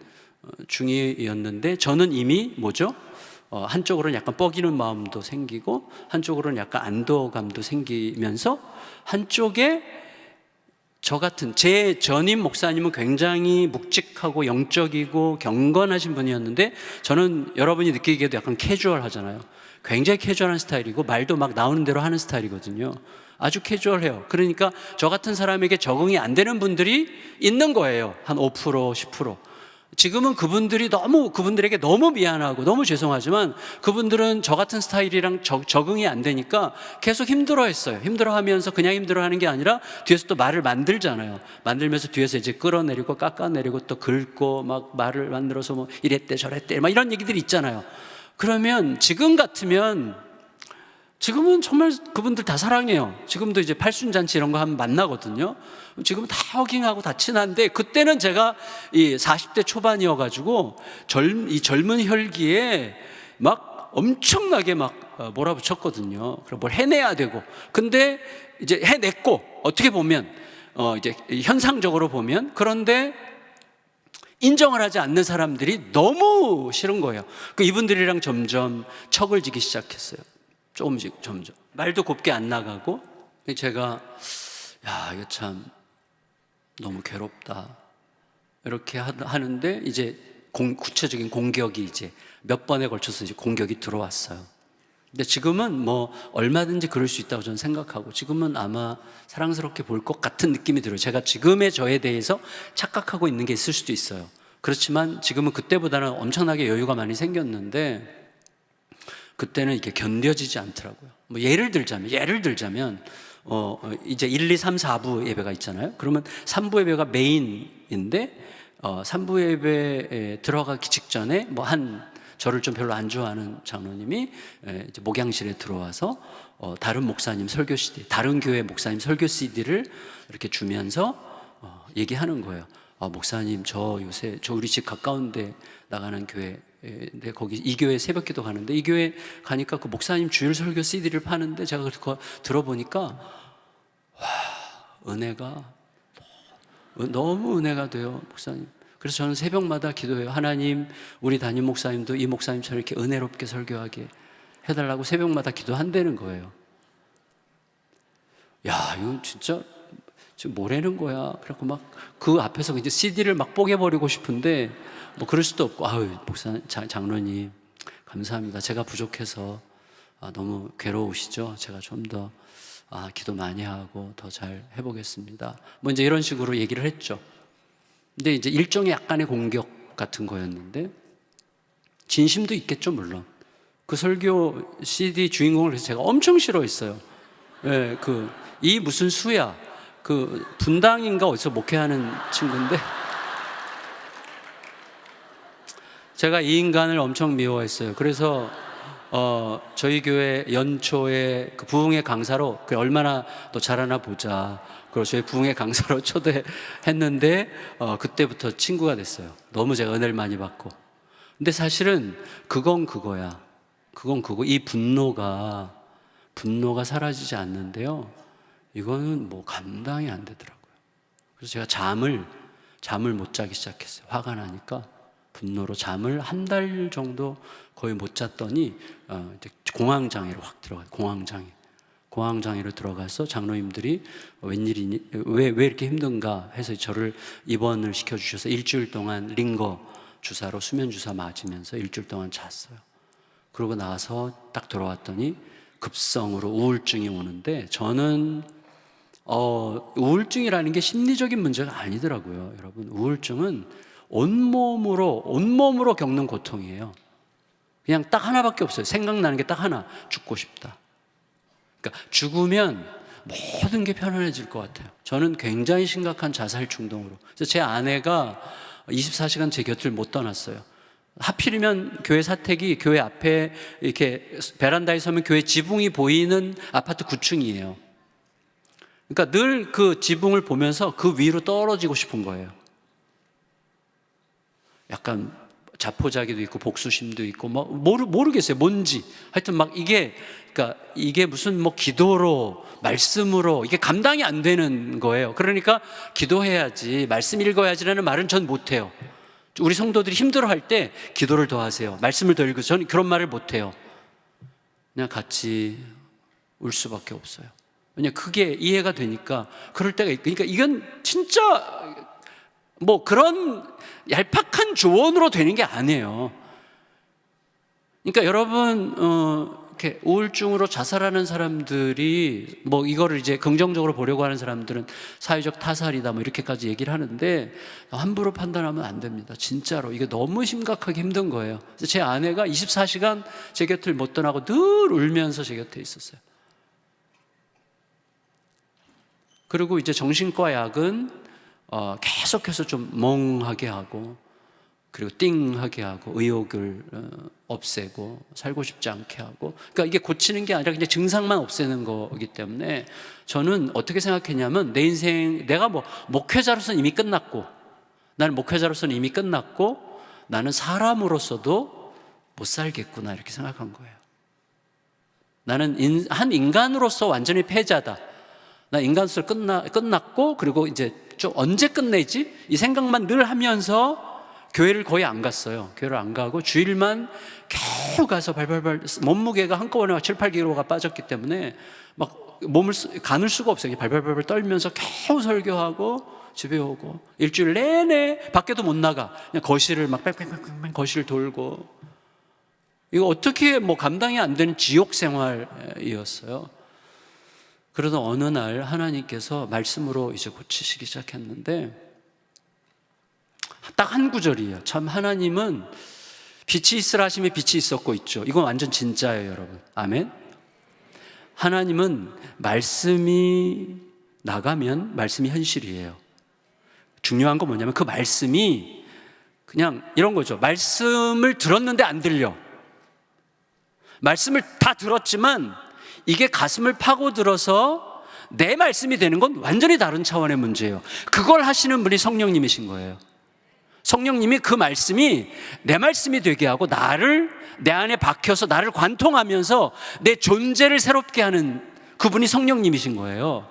중이었는데, 저는 이미 한쪽으로는 약간 뻐기는 마음도 생기고 한쪽으로는 약간 안도감도 생기면서, 한쪽에 저 같은 제 전임 목사님은 굉장히 묵직하고 영적이고 경건하신 분이었는데, 저는 여러분이 느끼기에도 약간 캐주얼하잖아요. 굉장히 캐주얼한 스타일이고 말도 막 나오는 대로 하는 스타일이거든요. 아주 캐주얼해요. 그러니까 저 같은 사람에게 적응이 안 되는 분들이 있는 거예요. 한 5%, 10%. 지금은 그분들에게 너무 미안하고 너무 죄송하지만, 그분들은 저 같은 스타일이랑 적응이 안 되니까 계속 힘들어했어요. 힘들어하면서 그냥 힘들어하는 게 아니라 뒤에서 또 말을 만들잖아요. 만들면서 뒤에서 이제 끌어내리고 깎아내리고 또 긁고 막 말을 만들어서 뭐 이랬대 저랬대 막 이런 얘기들이 있잖아요. 그러면 지금은 정말 그분들 다 사랑해요. 지금도 이제 팔순잔치 이런 거 하면 만나거든요. 지금은 다 허깅하고 다 친한데, 그때는 제가 이 40대 초반이어가지고 이 젊은 혈기에 막 엄청나게 막 몰아붙였거든요. 그럼 뭘 해내야 되고. 근데 이제 해냈고, 어떻게 보면 이제 현상적으로 보면, 그런데 인정을 하지 않는 사람들이 너무 싫은 거예요. 이분들이랑 점점 척을 지기 시작했어요. 조금씩 점점 말도 곱게 안 나가고, 제가 이거 참 너무 괴롭다 이렇게 하는데, 이제 구체적인 공격이 이제 몇 번에 걸쳐서 이제 공격이 들어왔어요. 근데 지금은 뭐 얼마든지 그럴 수 있다고 저는 생각하고, 지금은 아마 사랑스럽게 볼 것 같은 느낌이 들어요. 제가 지금의 저에 대해서 착각하고 있는 게 있을 수도 있어요. 그렇지만 지금은 그때보다는 엄청나게 여유가 많이 생겼는데, 그때는 이게 견뎌지지 않더라고요. 뭐 예를 들자면 이제 1, 2, 3, 4부 예배가 있잖아요. 그러면 3부 예배가 메인인데 3부 예배에 들어가기 직전에 저를 좀 별로 안 좋아하는 장로님이 이제 목양실에 들어와서 다른 목사님 설교 CD, 다른 교회 목사님 설교 CD를 이렇게 주면서 얘기하는 거예요. 목사님, 저 요새 우리 집 가까운데 나가는 교회, 근데 거기 이 교회 새벽기도 가는데, 이 교회 가니까 그 목사님 주일 설교 CD를 파는데, 제가 그거 들어보니까 은혜가 너무 은혜가 돼요, 목사님. 그래서 저는 새벽마다 기도해요. 하나님, 우리 담임 목사님도 이 목사님처럼 이렇게 은혜롭게 설교하게 해달라고 새벽마다 기도한다는 거예요. 야, 이거 진짜 지금 뭐라는 거야. 그래갖고 막 그 앞에서 이제 CD를 막 뽀개버리고 싶은데 뭐 그럴 수도 없고, 아유, 목사님, 장로님, 감사합니다. 제가 부족해서 너무 괴로우시죠? 제가 좀 더 기도 많이 하고 더 잘 해보겠습니다. 뭐 이제 이런 식으로 얘기를 했죠. 근데 이제 일종의 약간의 공격 같은 거였는데, 진심도 있겠죠, 물론. 그 설교 CD 주인공을 제가 엄청 싫어했어요. 예, 이 무슨 수야. 분당인가 어디서 목회하는 친구인데, 제가 이 인간을 엄청 미워했어요. 그래서 저희 교회 연초에 그 부흥회 강사로 얼마나 또 잘하나 보자. 그리고 저희 부흥회 강사로 초대했는데 그때부터 친구가 됐어요. 너무 제가 은혜를 많이 받고. 근데 사실은 그건 그거야. 그건 그거. 이 분노가 사라지지 않는데요. 이거는 뭐 감당이 안 되더라고요. 그래서 제가 잠을 못 자기 시작했어요. 화가 나니까. 분노로 잠을 한 달 정도 거의 못 잤더니 이제 공황장애로 확 들어가요. 공황장애로 들어가서 장로님들이 웬일이니, 왜 이렇게 힘든가 해서 저를 입원을 시켜주셔서 일주일 동안 링거 주사로 수면 주사 맞으면서 일주일 동안 잤어요. 그러고 나서 딱 들어왔더니 급성으로 우울증이 오는데, 저는 우울증이라는 게 심리적인 문제가 아니더라고요. 여러분, 우울증은 온몸으로 겪는 고통이에요. 그냥 딱 하나밖에 없어요. 생각나는 게 딱 하나, 죽고 싶다. 그러니까 죽으면 모든 게 편안해질 것 같아요. 저는 굉장히 심각한 자살 충동으로. 그래서 제 아내가 24시간 제 곁을 못 떠났어요. 하필이면 교회 사택이 교회 앞에 이렇게 베란다에 서면 교회 지붕이 보이는 아파트 9층이에요. 그러니까 늘 그 지붕을 보면서 그 위로 떨어지고 싶은 거예요. 약간 자포자기도 있고 복수심도 있고 뭐 모르겠어요. 뭔지. 하여튼 막 그러니까 이게 무슨 뭐 기도로 말씀으로 이게 감당이 안 되는 거예요. 그러니까 기도해야지, 말씀 읽어야지라는 말은 전 못 해요. 우리 성도들이 힘들어할 때 기도를 더 하세요, 말씀을 더 읽으세요. 저는 그런 말을 못 해요. 그냥 같이 울 수밖에 없어요. 왜냐면 그게 이해가 되니까. 그럴 때가 있고. 그러니까 이건 진짜 뭐 그런 얄팍한 조언으로 되는 게 아니에요. 그러니까 여러분, 이렇게 우울증으로 자살하는 사람들이 뭐 이거를 이제 긍정적으로 보려고 하는 사람들은 사회적 타살이다 뭐 이렇게까지 얘기를 하는데, 함부로 판단하면 안 됩니다. 진짜로 이게 너무 심각하게 힘든 거예요. 그래서 제 아내가 24시간 제 곁을 못 떠나고 늘 울면서 제 곁에 있었어요. 그리고 이제 정신과 약은 계속해서 좀 멍하게 하고, 그리고 띵하게 하고, 의욕을 없애고, 살고 싶지 않게 하고. 그러니까 이게 고치는 게 아니라 그냥 증상만 없애는 거기 때문에, 저는 어떻게 생각했냐면, 내 인생, 내가 뭐 목회자로서는 이미 끝났고, 나는 사람으로서도 못 살겠구나, 이렇게 생각한 거예요. 나는 한 인간으로서 완전히 패자다. 나 인간으로서 끝났고, 그리고 이제 좀 언제 끝내지? 이 생각만 늘 하면서 교회를 거의 안 갔어요. 교회를 안 가고 주일만 계속 가서 발발발, 몸무게가 한꺼번에 7, 8kg가 빠졌기 때문에 막 몸을 가눌 수가 없어요. 발발발 떨면서 계속 설교하고 집에 오고, 일주일 내내 밖에도 못 나가. 그냥 거실을 막 뺑뺑뺑뺑 거실을 돌고. 이거 어떻게 뭐 감당이 안 되는 지옥 생활이었어요. 그러던 어느 날 하나님께서 말씀으로 이제 고치시기 시작했는데, 딱 한 구절이에요. 참 하나님은 빛이 있으라 하심에 빛이 있었고 있죠. 이건 완전 진짜예요, 여러분. 아멘. 하나님은 말씀이 나가면 말씀이 현실이에요. 중요한 건 뭐냐면 그 말씀이 그냥 이런 거죠. 말씀을 들었는데 안 들려. 말씀을 다 들었지만 이게 가슴을 파고들어서 내 말씀이 되는 건 완전히 다른 차원의 문제예요. 그걸 하시는 분이 성령님이신 거예요. 성령님이 그 말씀이 내 말씀이 되게 하고 내 안에 박혀서 나를 관통하면서 내 존재를 새롭게 하는 그분이 성령님이신 거예요.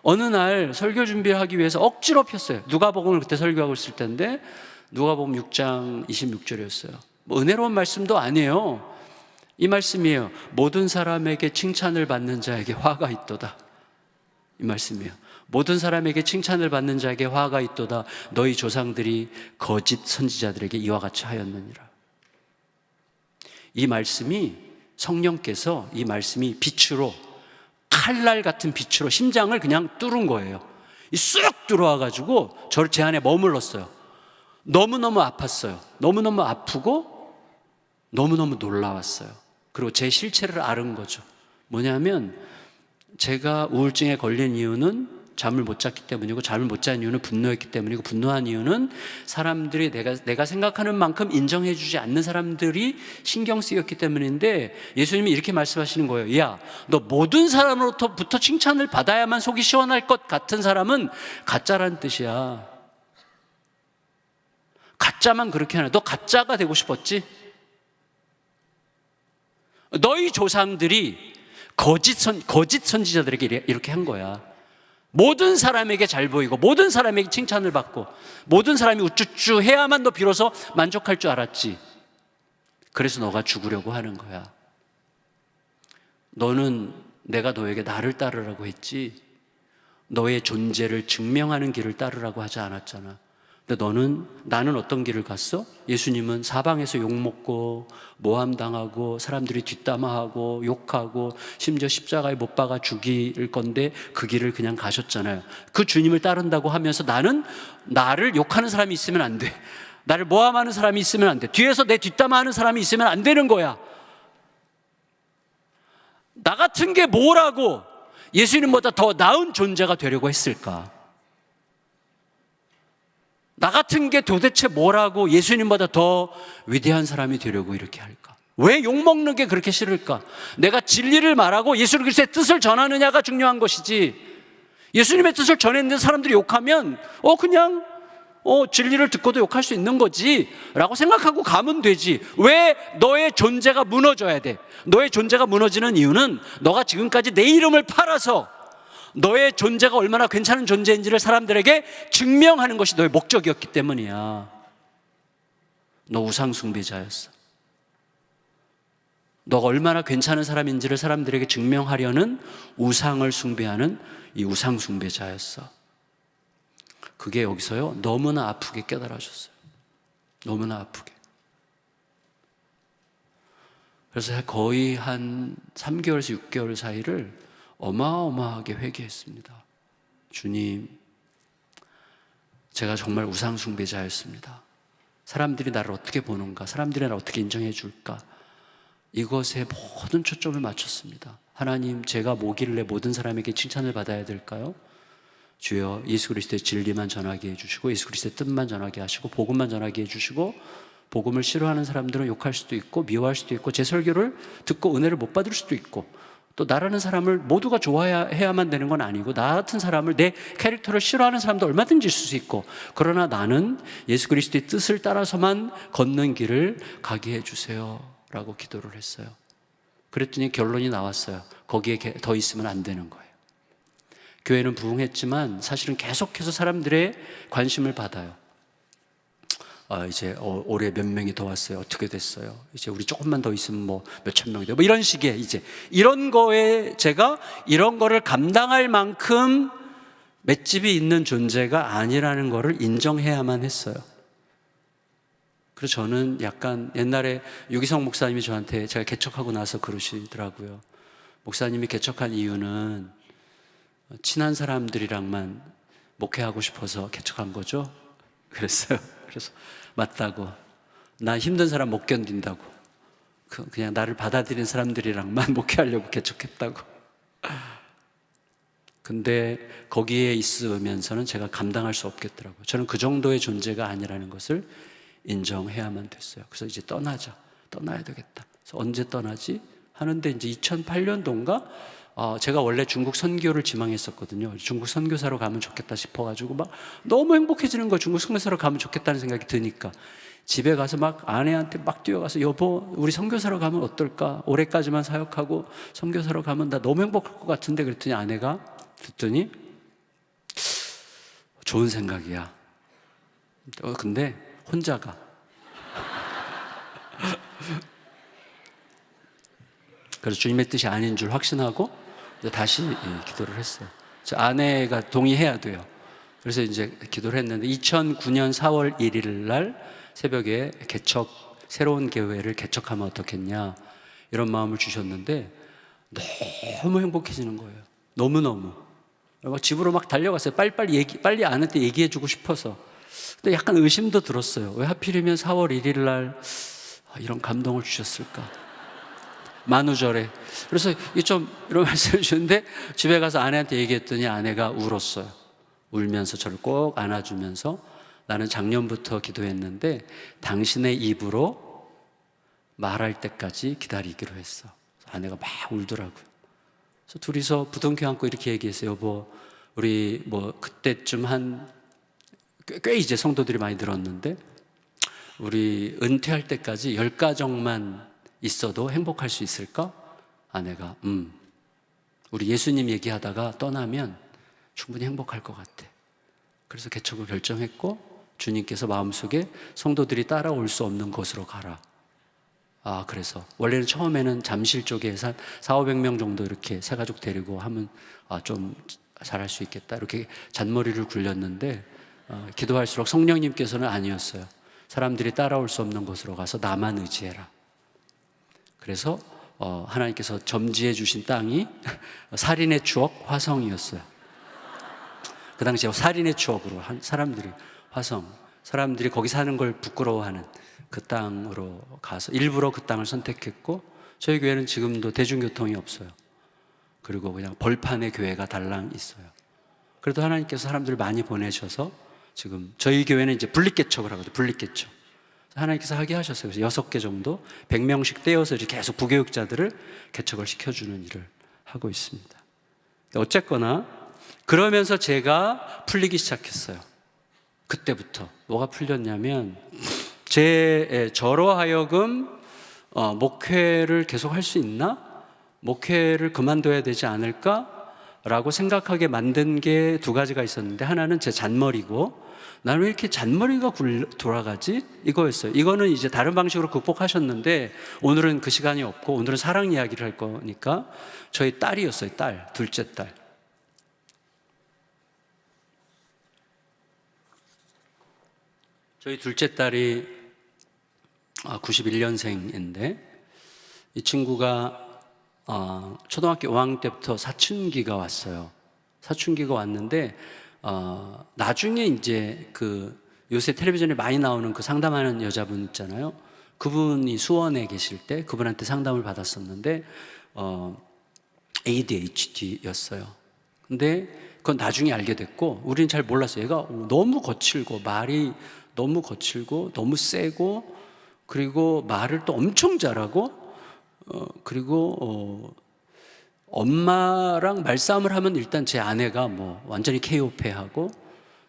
어느 날 설교 준비를 하기 위해서 억지로 폈어요. 누가복음을 그때 설교하고 있을 때인데 누가복음 6장 26절이었어요. 뭐 은혜로운 말씀도 아니에요. 이 말씀이에요. 모든 사람에게 칭찬을 받는 자에게 화가 있도다. 이 말씀이에요. 모든 사람에게 칭찬을 받는 자에게 화가 있도다. 너희 조상들이 거짓 선지자들에게 이와 같이 하였느니라. 이 말씀이 성령께서 이 말씀이 빛으로 칼날 같은 빛으로 심장을 그냥 뚫은 거예요. 쑥 들어와가지고 저를 제 안에 머물렀어요. 너무너무 아팠어요. 너무너무 아프고 너무너무 놀라웠어요. 그리고 제 실체를 아는 거죠. 뭐냐면 제가 우울증에 걸린 이유는 잠을 못 잤기 때문이고, 잠을 못 잔 이유는 분노했기 때문이고, 분노한 이유는 사람들이 내가 생각하는 만큼 인정해 주지 않는 사람들이 신경 쓰였기 때문인데, 예수님이 이렇게 말씀하시는 거예요. 야, 너 모든 사람으로부터 칭찬을 받아야만 속이 시원할 것 같은 사람은 가짜란 뜻이야. 가짜만 그렇게 하나. 너 가짜가 되고 싶었지? 너희 조상들이 거짓 선지자들에게 이렇게 한 거야. 모든 사람에게 잘 보이고 모든 사람에게 칭찬을 받고 모든 사람이 우쭈쭈 해야만 너 비로소 만족할 줄 알았지. 그래서 너가 죽으려고 하는 거야. 너는 내가 너에게 나를 따르라고 했지, 너의 존재를 증명하는 길을 따르라고 하지 않았잖아. 근데 나는 어떤 길을 갔어? 예수님은 사방에서 욕먹고 모함당하고 사람들이 뒷담화하고 욕하고 심지어 십자가에 못 박아 죽일 건데 그 길을 그냥 가셨잖아요. 그 주님을 따른다고 하면서 나를 욕하는 사람이 있으면 안 돼. 나를 모함하는 사람이 있으면 안 돼. 뒤에서 내 뒷담화하는 사람이 있으면 안 되는 거야. 나 같은 게 뭐라고 예수님보다 더 나은 존재가 되려고 했을까? 나 같은 게 도대체 뭐라고 예수님보다 더 위대한 사람이 되려고 이렇게 할까? 왜 욕먹는 게 그렇게 싫을까? 내가 진리를 말하고 예수 그리스도의 뜻을 전하느냐가 중요한 것이지, 예수님의 뜻을 전했는데 사람들이 욕하면 그냥 진리를 듣고도 욕할 수 있는 거지 라고 생각하고 가면 되지. 왜 너의 존재가 무너져야 돼? 너의 존재가 무너지는 이유는 너가 지금까지 내 이름을 팔아서 너의 존재가 얼마나 괜찮은 존재인지를 사람들에게 증명하는 것이 너의 목적이었기 때문이야. 너 우상 숭배자였어. 너가 얼마나 괜찮은 사람인지를 사람들에게 증명하려는 우상을 숭배하는 이 우상 숭배자였어. 그게 여기서요 너무나 아프게 깨달아졌어요. 너무나 아프게. 그래서 거의 한 3개월에서 6개월 사이를 어마어마하게 회개했습니다. 주님, 제가 정말 우상 숭배자였습니다. 사람들이 나를 어떻게 보는가, 사람들이 나를 어떻게 인정해 줄까, 이것에 모든 초점을 맞췄습니다. 하나님, 제가 뭐길래 모든 사람에게 칭찬을 받아야 될까요? 주여, 예수 그리스도의 진리만 전하게 해주시고 예수 그리스도의 뜻만 전하게 하시고 복음만 전하게 해주시고, 복음을 싫어하는 사람들은 욕할 수도 있고 미워할 수도 있고 제 설교를 듣고 은혜를 못 받을 수도 있고, 또 나라는 사람을 모두가 좋아해야만 되는 건 아니고 나 같은 사람을, 내 캐릭터를 싫어하는 사람도 얼마든지 있을 수 있고, 그러나 나는 예수 그리스도의 뜻을 따라서만 걷는 길을 가게 해주세요 라고 기도를 했어요. 그랬더니 결론이 나왔어요. 거기에 더 있으면 안 되는 거예요. 교회는 부흥했지만 사실은 계속해서 사람들의 관심을 받아요. 이제 올해 몇 명이 더 왔어요. 어떻게 됐어요? 이제 우리 조금만 더 있으면 뭐 몇천 명이 돼요. 뭐 이런 식의, 이제 이런 거에 제가 이런 거를 감당할 만큼 맷집이 있는 존재가 아니라는 거를 인정해야만 했어요. 그래서 저는 약간 옛날에 유기성 목사님이 저한테, 제가 개척하고 나서 그러시더라고요. 목사님이 개척한 이유는 친한 사람들이랑만 목회하고 싶어서 개척한 거죠? 그랬어요. 그래서 맞다고. 나 힘든 사람 못 견딘다고. 그냥 나를 받아들인 사람들이랑만 목회하려고 개척했다고. 근데 거기에 있으면서는 제가 감당할 수 없겠더라고요. 저는 그 정도의 존재가 아니라는 것을 인정해야만 됐어요. 그래서 이제 떠나야 되겠다. 그래서 언제 떠나지? 하는데 이제 2008년도인가? 제가 원래 중국 선교를 지망했었거든요. 중국 선교사로 가면 좋겠다 싶어가지고 막 너무 행복해지는 거예요. 중국 선교사로 가면 좋겠다는 생각이 드니까 집에 가서 막 아내한테 막 뛰어가서, 여보, 우리 선교사로 가면 어떨까? 올해까지만 사역하고 선교사로 가면 나 너무 행복할 것 같은데. 그랬더니 아내가 듣더니 좋은 생각이야. 근데 혼자가. 그래서 주님의 뜻이 아닌 줄 확신하고 이제 다시 기도를 했어요. 저 아내가 동의해야 돼요. 그래서 이제 기도를 했는데 2009년 4월 1일 날 새벽에 새로운 교회를 개척하면 어떻겠냐 이런 마음을 주셨는데 너무 행복해지는 거예요. 너무너무. 막 집으로 막 달려갔어요. 빨리 아내한테 얘기해주고 싶어서. 근데 약간 의심도 들었어요. 왜 하필이면 4월 1일 날 이런 감동을 주셨을까? 만우절에. 그래서 이런 말씀을 주는데 집에 가서 아내한테 얘기했더니 아내가 울었어요. 울면서 저를 꼭 안아주면서 나는 작년부터 기도했는데 당신의 입으로 말할 때까지 기다리기로 했어. 아내가 막 울더라고요. 그래서 둘이서 부둥켜 안고 이렇게 얘기했어요. 여보, 우리 그때쯤 꽤 이제 성도들이 많이 늘었는데 우리 은퇴할 때까지 10가정만 있어도 행복할 수 있을까? 아내가 우리 예수님 얘기하다가 떠나면 충분히 행복할 것 같아. 그래서 개척을 결정했고 주님께서 마음속에 성도들이 따라올 수 없는 곳으로 가라. 그래서 원래는 처음에는 잠실 쪽에 400-500명 정도 이렇게 새 가족 데리고 하면 좀 잘할 수 있겠다 이렇게 잔머리를 굴렸는데 기도할수록 성령님께서는 아니었어요. 사람들이 따라올 수 없는 곳으로 가서 나만 의지해라. 그래서 하나님께서 점지해 주신 땅이 살인의 추억 화성이었어요. 그 당시에 살인의 추억으로 사람들이 거기 사는 걸 부끄러워하는 그 땅으로 가서 일부러 그 땅을 선택했고 저희 교회는 지금도 대중교통이 없어요. 그리고 그냥 벌판의 교회가 달랑 있어요. 그래도 하나님께서 사람들을 많이 보내셔서 지금 저희 교회는 이제 분립개척을 하거든요. 분립개척. 하나님께서 하게 하셨어요. 그래서 6개 정도 100명씩 떼어서 이렇게 계속 부교육자들을 개척을 시켜주는 일을 하고 있습니다. 어쨌거나 그러면서 제가 풀리기 시작했어요. 그때부터 뭐가 풀렸냐면 저로 하여금 목회를 계속 할 수 있나? 목회를 그만둬야 되지 않을까? 라고 생각하게 만든 게 2가지가 있었는데 하나는 제 잔머리고 나는 왜 이렇게 잔머리가 돌아가지? 이거였어요. 이거는 이제 다른 방식으로 극복하셨는데 오늘은 그 시간이 없고 오늘은 사랑 이야기를 할 거니까 저희 딸이었어요. 둘째 딸. 저희 둘째 딸이 91년생인데 이 친구가 초등학교 5학년 때부터 사춘기가 왔어요. 사춘기가 왔는데 나중에 이제 요새 텔레비전에 많이 나오는 그 상담하는 여자분 있잖아요. 그분이 수원에 계실 때 그분한테 상담을 받았었는데 ADHD였어요. 근데 그건 나중에 알게 됐고 우리는 잘 몰랐어요. 얘가 너무 거칠고 말이 너무 거칠고 너무 세고 그리고 말을 또 엄청 잘하고 그리고 엄마랑 말싸움을 하면 일단 제 아내가 완전히 KO패하고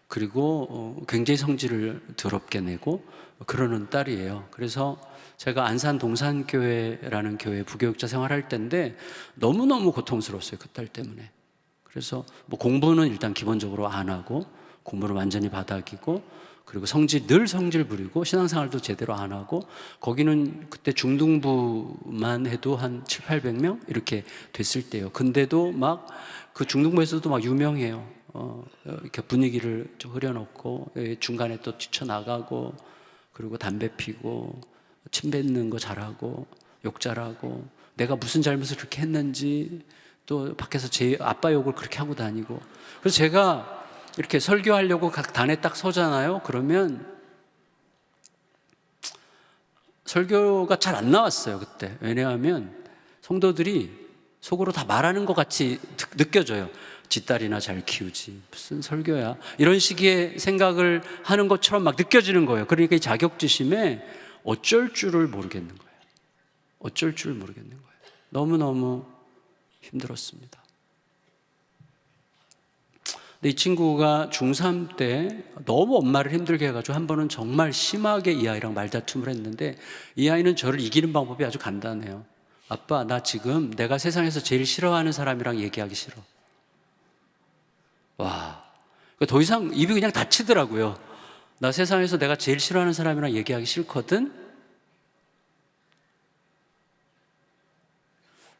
그리고 굉장히 성질을 더럽게 내고 그러는 딸이에요. 그래서 제가 안산 동산교회라는 교회 부교육자 생활할 때인데 너무너무 고통스러웠어요. 그 딸 때문에. 그래서 공부는 일단 기본적으로 안 하고 공부는 완전히 바닥이고 그리고 늘 성질 부리고 신앙생활도 제대로 안 하고 거기는 그때 중등부만 해도 한 700-800명 이렇게 됐을 때요. 근데도 막 그 중등부에서도 막 유명해요. 이렇게 분위기를 좀 흐려놓고 중간에 또 뛰쳐나가고 그리고 담배 피고 침 뱉는 거 잘하고 욕 잘하고 내가 무슨 잘못을 그렇게 했는지 또 밖에서 제 아빠 욕을 그렇게 하고 다니고 그래서 제가 이렇게 설교하려고 각 단에 딱 서잖아요. 그러면 설교가 잘 안 나왔어요. 그때. 왜냐하면 성도들이 속으로 다 말하는 것 같이 느껴져요. 지 딸이나 잘 키우지 무슨 설교야 이런 식의 생각을 하는 것처럼 막 느껴지는 거예요. 그러니까 이 자격지심에 어쩔 줄을 모르겠는 거예요. 어쩔 줄을 모르겠는 거예요. 너무너무 힘들었습니다. 근데 이 친구가 중3 때 너무 엄마를 힘들게 해가지고 한 번은 정말 심하게 이 아이랑 말다툼을 했는데 이 아이는 저를 이기는 방법이 아주 간단해요. 아빠, 나 지금 내가 세상에서 제일 싫어하는 사람이랑 얘기하기 싫어. 와, 더 이상 입이 그냥 닫히더라고요. 나 세상에서 내가 제일 싫어하는 사람이랑 얘기하기 싫거든.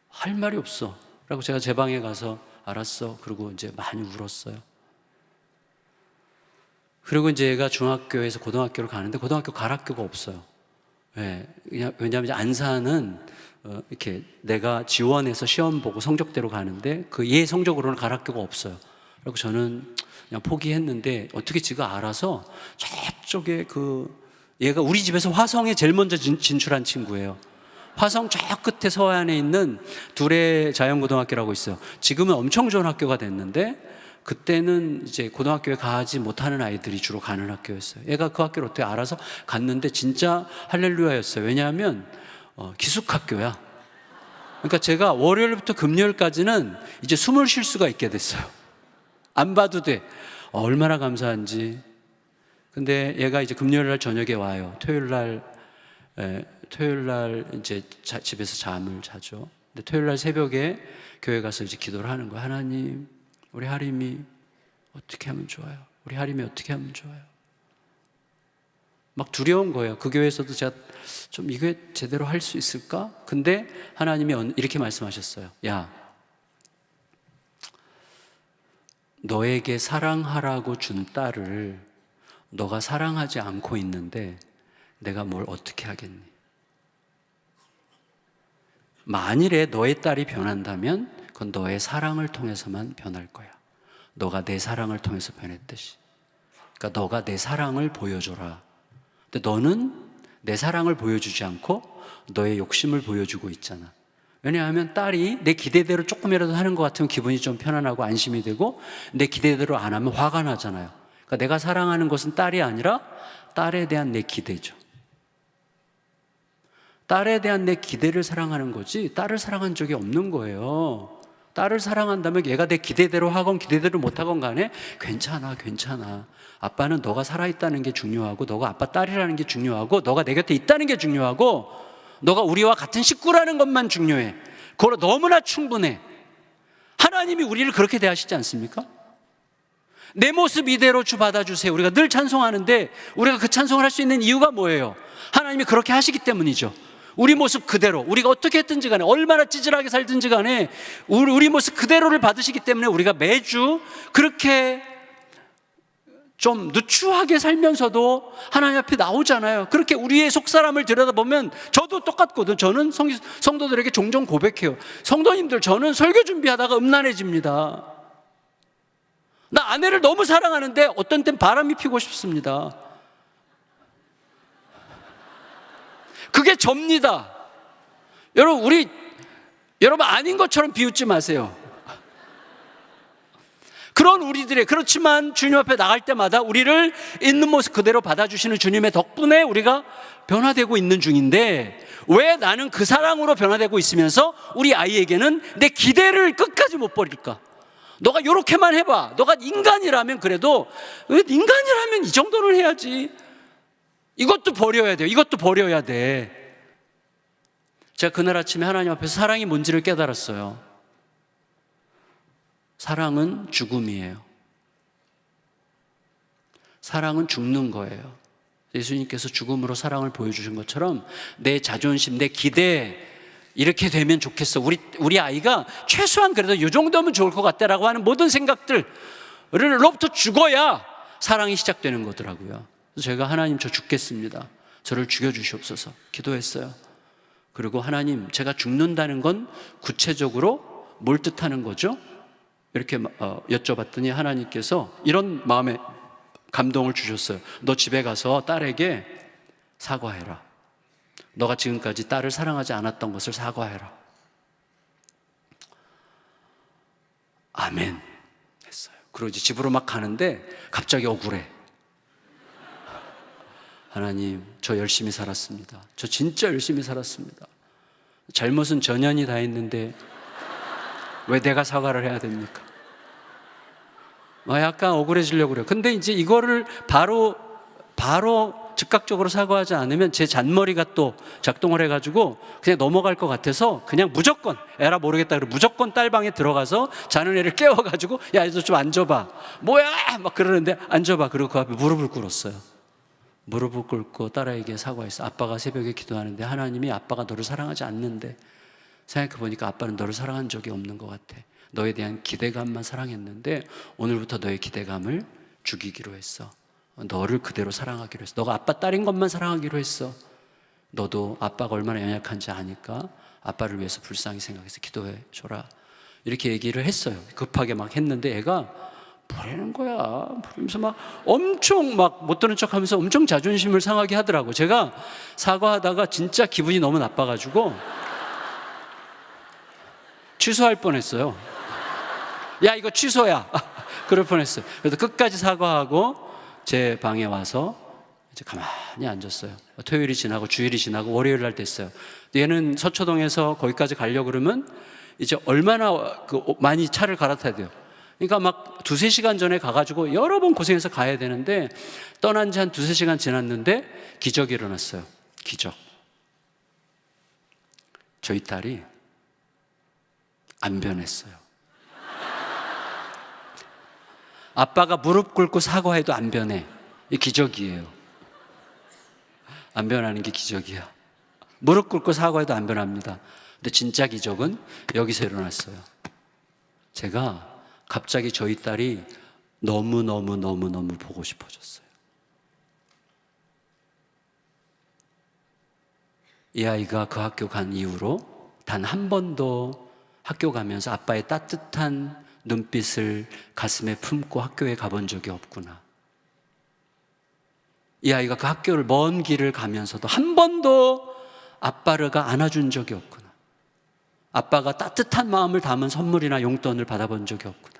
할 말이 없어. 라고 제가 제 방에 가서 알았어. 그리고 이제 많이 울었어요. 그리고 이제 얘가 중학교에서 고등학교를 가는데 고등학교 갈 학교가 없어요. 네, 왜냐하면 안산은 이렇게 내가 지원해서 시험 보고 성적대로 가는데 그 얘 성적으로는 갈 학교가 없어요. 그리고 저는 그냥 포기했는데 어떻게 지가 알아서 저쪽에 얘가 우리 집에서 화성에 제일 먼저 진출한 친구예요. 화성 저 끝에 서해안에 있는 두레 자연고등학교라고 있어요. 지금은 엄청 좋은 학교가 됐는데 그때는 이제 고등학교에 가지 못하는 아이들이 주로 가는 학교였어요. 얘가 그 학교를 어떻게 알아서 갔는데 진짜 할렐루야였어요. 왜냐하면 기숙학교야. 그러니까 제가 월요일부터 금요일까지는 이제 숨을 쉴 수가 있게 됐어요. 안 봐도 돼. 얼마나 감사한지. 근데 얘가 이제 금요일 날 저녁에 와요. 토요일 날 이제 집에서 잠을 자죠. 근데 토요일 날 새벽에 교회 가서 이제 기도를 하는 거예요. 하나님, 우리 하림이 어떻게 하면 좋아요? 우리 하림이 어떻게 하면 좋아요? 막 두려운 거예요. 그 교회에서도 제가 좀 이게 제대로 할 수 있을까? 근데 하나님이 이렇게 말씀하셨어요. 야, 너에게 사랑하라고 준 딸을 너가 사랑하지 않고 있는데 내가 뭘 어떻게 하겠니? 만일에 너의 딸이 변한다면 그건 너의 사랑을 통해서만 변할 거야. 너가 내 사랑을 통해서 변했듯이. 그러니까 너가 내 사랑을 보여줘라. 근데 너는 내 사랑을 보여주지 않고 너의 욕심을 보여주고 있잖아. 왜냐하면 딸이 내 기대대로 조금이라도 하는 것 같으면 기분이 좀 편안하고 안심이 되고 내 기대대로 안 하면 화가 나잖아요. 그러니까 내가 사랑하는 것은 딸이 아니라 딸에 대한 내 기대죠. 딸에 대한 내 기대를 사랑하는 거지 딸을 사랑한 적이 없는 거예요. 딸을 사랑한다면 얘가 내 기대대로 하건 기대대로 못하건 간에 괜찮아. 아빠는 너가 살아있다는 게 중요하고 너가 아빠 딸이라는 게 중요하고 너가 내 곁에 있다는 게 중요하고 너가 우리와 같은 식구라는 것만 중요해. 그걸로 너무나 충분해. 하나님이 우리를 그렇게 대하시지 않습니까? 내 모습 이대로 주 받아주세요. 우리가 늘 찬송하는데 우리가 그 찬송을 할 수 있는 이유가 뭐예요? 하나님이 그렇게 하시기 때문이죠. 우리 모습 그대로, 우리가 어떻게 했든지 간에, 얼마나 찌질하게 살든지 간에 우리 모습 그대로를 받으시기 때문에 우리가 매주 그렇게 좀 누추하게 살면서도 하나님 앞에 나오잖아요. 그렇게 우리의 속사람을 들여다보면 저도 똑같거든. 저는 성도들에게 종종 고백해요. 성도님들, 저는 설교 준비하다가 음란해집니다. 나 아내를 너무 사랑하는데 어떤 땐 바람이 피고 싶습니다. 그게 접니다. 여러분 아닌 것처럼 비웃지 마세요. 그런 우리들의, 그렇지만 주님 앞에 나갈 때마다 우리를 있는 모습 그대로 받아주시는 주님의 덕분에 우리가 변화되고 있는 중인데, 왜 나는 그 사랑으로 변화되고 있으면서 우리 아이에게는 내 기대를 끝까지 못 버릴까? 너가 요렇게만 해봐. 너가 인간이라면 그래도, 인간이라면 이 정도는 해야지. 이것도 버려야 돼요. 이것도 버려야 돼. 제가 그날 아침에 하나님 앞에서 사랑이 뭔지를 깨달았어요. 사랑은 죽음이에요. 사랑은 죽는 거예요. 예수님께서 죽음으로 사랑을 보여주신 것처럼 내 자존심, 내 기대, 이렇게 되면 좋겠어. 우리 아이가 최소한 그래도 이 정도면 좋을 것 같다라고 하는 모든 생각들로부터 죽어야 사랑이 시작되는 거더라고요. 그래서 제가 하나님, 저 죽겠습니다. 저를 죽여주시옵소서 기도했어요. 그리고 하나님, 제가 죽는다는 건 구체적으로 뭘 뜻하는 거죠? 이렇게 여쭤봤더니 하나님께서 이런 마음에 감동을 주셨어요. 너 집에 가서 딸에게 사과해라. 너가 지금까지 딸을 사랑하지 않았던 것을 사과해라. 아멘 했어요. 그리고 이제 집으로 막 가는데 갑자기 억울해. 하나님, 저 열심히 살았습니다. 저 진짜 열심히 살았습니다. 잘못은 전현이 다 했는데 왜 내가 사과를 해야 됩니까? 약간 억울해지려고 그래요. 근데 이제 이거를 바로 바로 즉각적으로 사과하지 않으면 제 잔머리가 또 작동을 해가지고 그냥 넘어갈 것 같아서 그냥 무조건 에라 모르겠다 그러고 무조건 딸방에 들어가서 자는 애를 깨워가지고 야, 너 좀 앉아봐. 뭐야? 막 그러는데 앉아봐. 그리고 그 앞에 무릎을 꿇었어요. 무릎을 꿇고 딸아이에게 사과했어. 아빠가 새벽에 기도하는데 하나님이 아빠가 너를 사랑하지 않는데 생각해보니까 아빠는 너를 사랑한 적이 없는 것 같아. 너에 대한 기대감만 사랑했는데 오늘부터 너의 기대감을 죽이기로 했어. 너를 그대로 사랑하기로 했어. 너가 아빠 딸인 것만 사랑하기로 했어. 너도 아빠가 얼마나 연약한지 아니까 아빠를 위해서 불쌍히 생각해서 기도해 줘라. 이렇게 얘기를 했어요. 급하게 막 했는데 애가 뭐라는 거야. 그러면서 막 엄청 막 못 들은 척 하면서 엄청 자존심을 상하게 하더라고. 제가 사과하다가 진짜 기분이 너무 나빠가지고 취소할 뻔했어요. 야, 이거 취소야. 그럴 뻔했어요. 그래서 끝까지 사과하고 제 방에 와서 이제 가만히 앉았어요. 토요일이 지나고 주일이 지나고 월요일 날 됐어요. 얘는 서초동에서 거기까지 가려고 그러면 이제 얼마나 많이 차를 갈아타야 돼요. 그러니까 막 2-3시간 전에 가가지고 여러 번 고생해서 가야 되는데 떠난 지 한 2-3시간 지났는데 기적이 일어났어요. 기적. 저희 딸이 안 변했어요. 아빠가 무릎 꿇고 사과해도 안 변해. 이 기적이에요. 안 변하는 게 기적이야. 무릎 꿇고 사과해도 안 변합니다. 근데 진짜 기적은 여기서 일어났어요. 제가 갑자기 저희 딸이 너무너무 보고 싶어졌어요. 이 아이가 그 학교 간 이후로 단 한 번도 학교 가면서 아빠의 따뜻한 눈빛을 가슴에 품고 학교에 가본 적이 없구나. 이 아이가 그 학교를 먼 길을 가면서도 한 번도 아빠가 안아준 적이 없구나. 아빠가 따뜻한 마음을 담은 선물이나 용돈을 받아본 적이 없구나.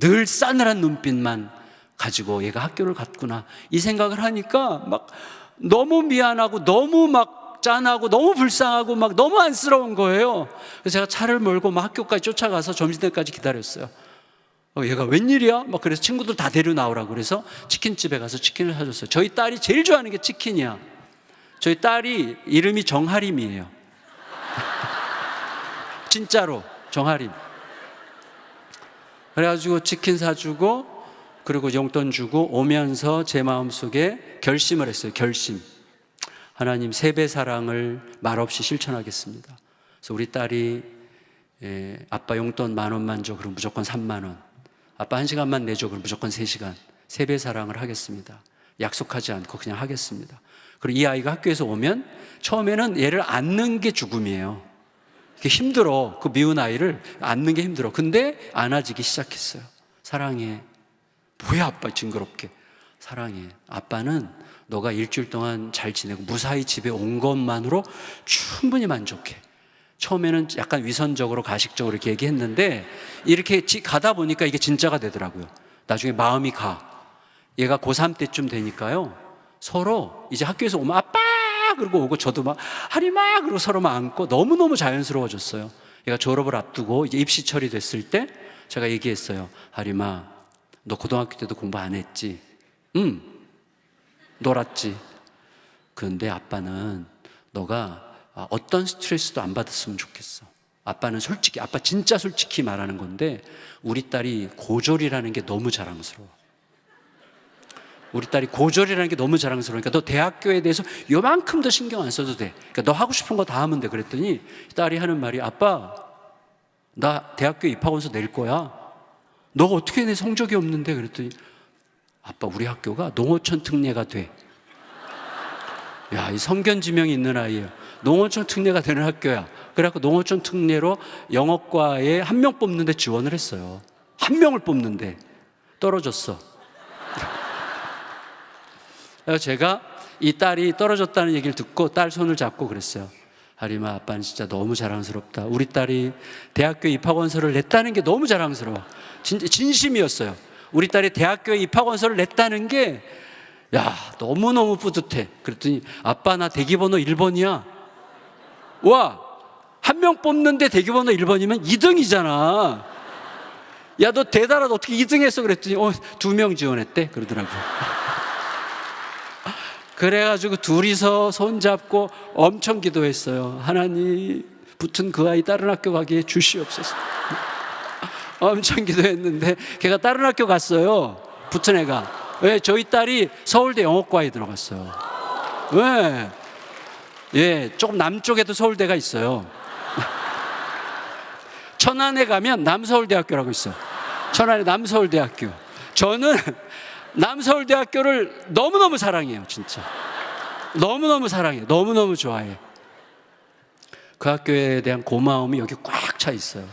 늘 싸늘한 눈빛만 가지고 얘가 학교를 갔구나. 이 생각을 하니까 막 너무 미안하고 너무 막 짠하고 너무 불쌍하고 막 너무 안쓰러운 거예요. 그래서 제가 차를 몰고 막 학교까지 쫓아가서 점심때까지 기다렸어요. 얘가 웬일이야? 막 그래서 친구들 다 데려 나오라고 그래서 치킨집에 가서 치킨을 사줬어요. 저희 딸이 제일 좋아하는 게 치킨이야. 저희 딸이 이름이 정하림이에요. 진짜로 정하림. 그래가지고 치킨 사주고 그리고 용돈 주고 오면서 제 마음속에 결심을 했어요. 결심. 하나님 3배 사랑을 말없이 실천하겠습니다. 그래서 우리 딸이 아빠 용돈 10,000원만 줘. 그럼 무조건 30,000원. 아빠 1시간만 내줘. 그럼 무조건 3시간. 3배 사랑을 하겠습니다. 약속하지 않고 그냥 하겠습니다. 그리고 이 아이가 학교에서 오면 처음에는 얘를 안는 게 죽음이에요. 이게 힘들어. 그 미운 아이를 안는 게 힘들어. 근데 안아지기 시작했어요. 사랑해. 뭐야 아빠 징그럽게. 사랑해. 아빠는 너가 일주일 동안 잘 지내고 무사히 집에 온 것만으로 충분히 만족해. 처음에는 약간 위선적으로 가식적으로 이렇게 얘기했는데 이렇게 가다 보니까 이게 진짜가 되더라고요. 나중에 마음이 가. 얘가 고3 때쯤 되니까요. 서로 이제 학교에서 오면 아빠 그러고 오고 저도 막 하림아 그러고 서로 막 안고 너무너무 자연스러워졌어요. 얘가 졸업을 앞두고 이제 입시 처리됐을 때 제가 얘기했어요. 하림아 너 고등학교 때도 공부 안 했지? 응. 놀았지. 그런데 아빠는 너가 어떤 스트레스도 안 받았으면 좋겠어. 아빠는 솔직히, 아빠 진짜 솔직히 말하는 건데 우리 딸이 고졸이라는 게 너무 자랑스러워. 우리 딸이 고졸이라는 게 너무 자랑스러우니까 너 대학교에 대해서 요만큼도 신경 안 써도 돼. 그러니까 너 하고 싶은 거 다 하면 돼. 그랬더니 딸이 하는 말이 아빠 나 대학교 입학원서 낼 거야. 너가 어떻게 내 성적이 없는데? 그랬더니 아빠 우리 학교가 농어촌 특례가 돼. 야, 이 성견지명이 있는 아이예요. 농어촌 특례가 되는 학교야. 그래갖고 농어촌 특례로 영어과에 1명 뽑는데 지원을 했어요. 1명을 뽑는데 떨어졌어. 그래서 제가 이 딸이 떨어졌다는 얘기를 듣고 딸 손을 잡고 그랬어요. 하림아 아빠는 진짜 너무 자랑스럽다. 우리 딸이 대학교 입학원서를 냈다는 게 너무 자랑스러워. 진심이었어요. 우리 딸이 대학교에 입학원서를 냈다는 게 야 너무너무 뿌듯해. 그랬더니 아빠 나 대기번호 1번이야. 와 1명 뽑는데 대기번호 1번이면 2등이잖아. 야 너 대단하다. 어떻게 2등 했어? 그랬더니 2명 지원했대 그러더라고요. 그래가지고 둘이서 손잡고 엄청 기도했어요. 하나님, 붙은 그 아이 다른 학교 가게 주시옵소서. 엄청 기도했는데 걔가 다른 학교 갔어요. 붙은 애가. 왜? 저희 딸이 서울대 영어과에 들어갔어요. 왜? 예, 조금 남쪽에도 서울대가 있어요. 천안에 가면 남서울대학교라고 있어요. 천안에 남서울대학교. 저는 남서울대학교를 너무너무 사랑해요. 진짜 너무너무 사랑해요. 너무너무 좋아해요. 그 학교에 대한 고마움이 여기 꽉 차 있어요.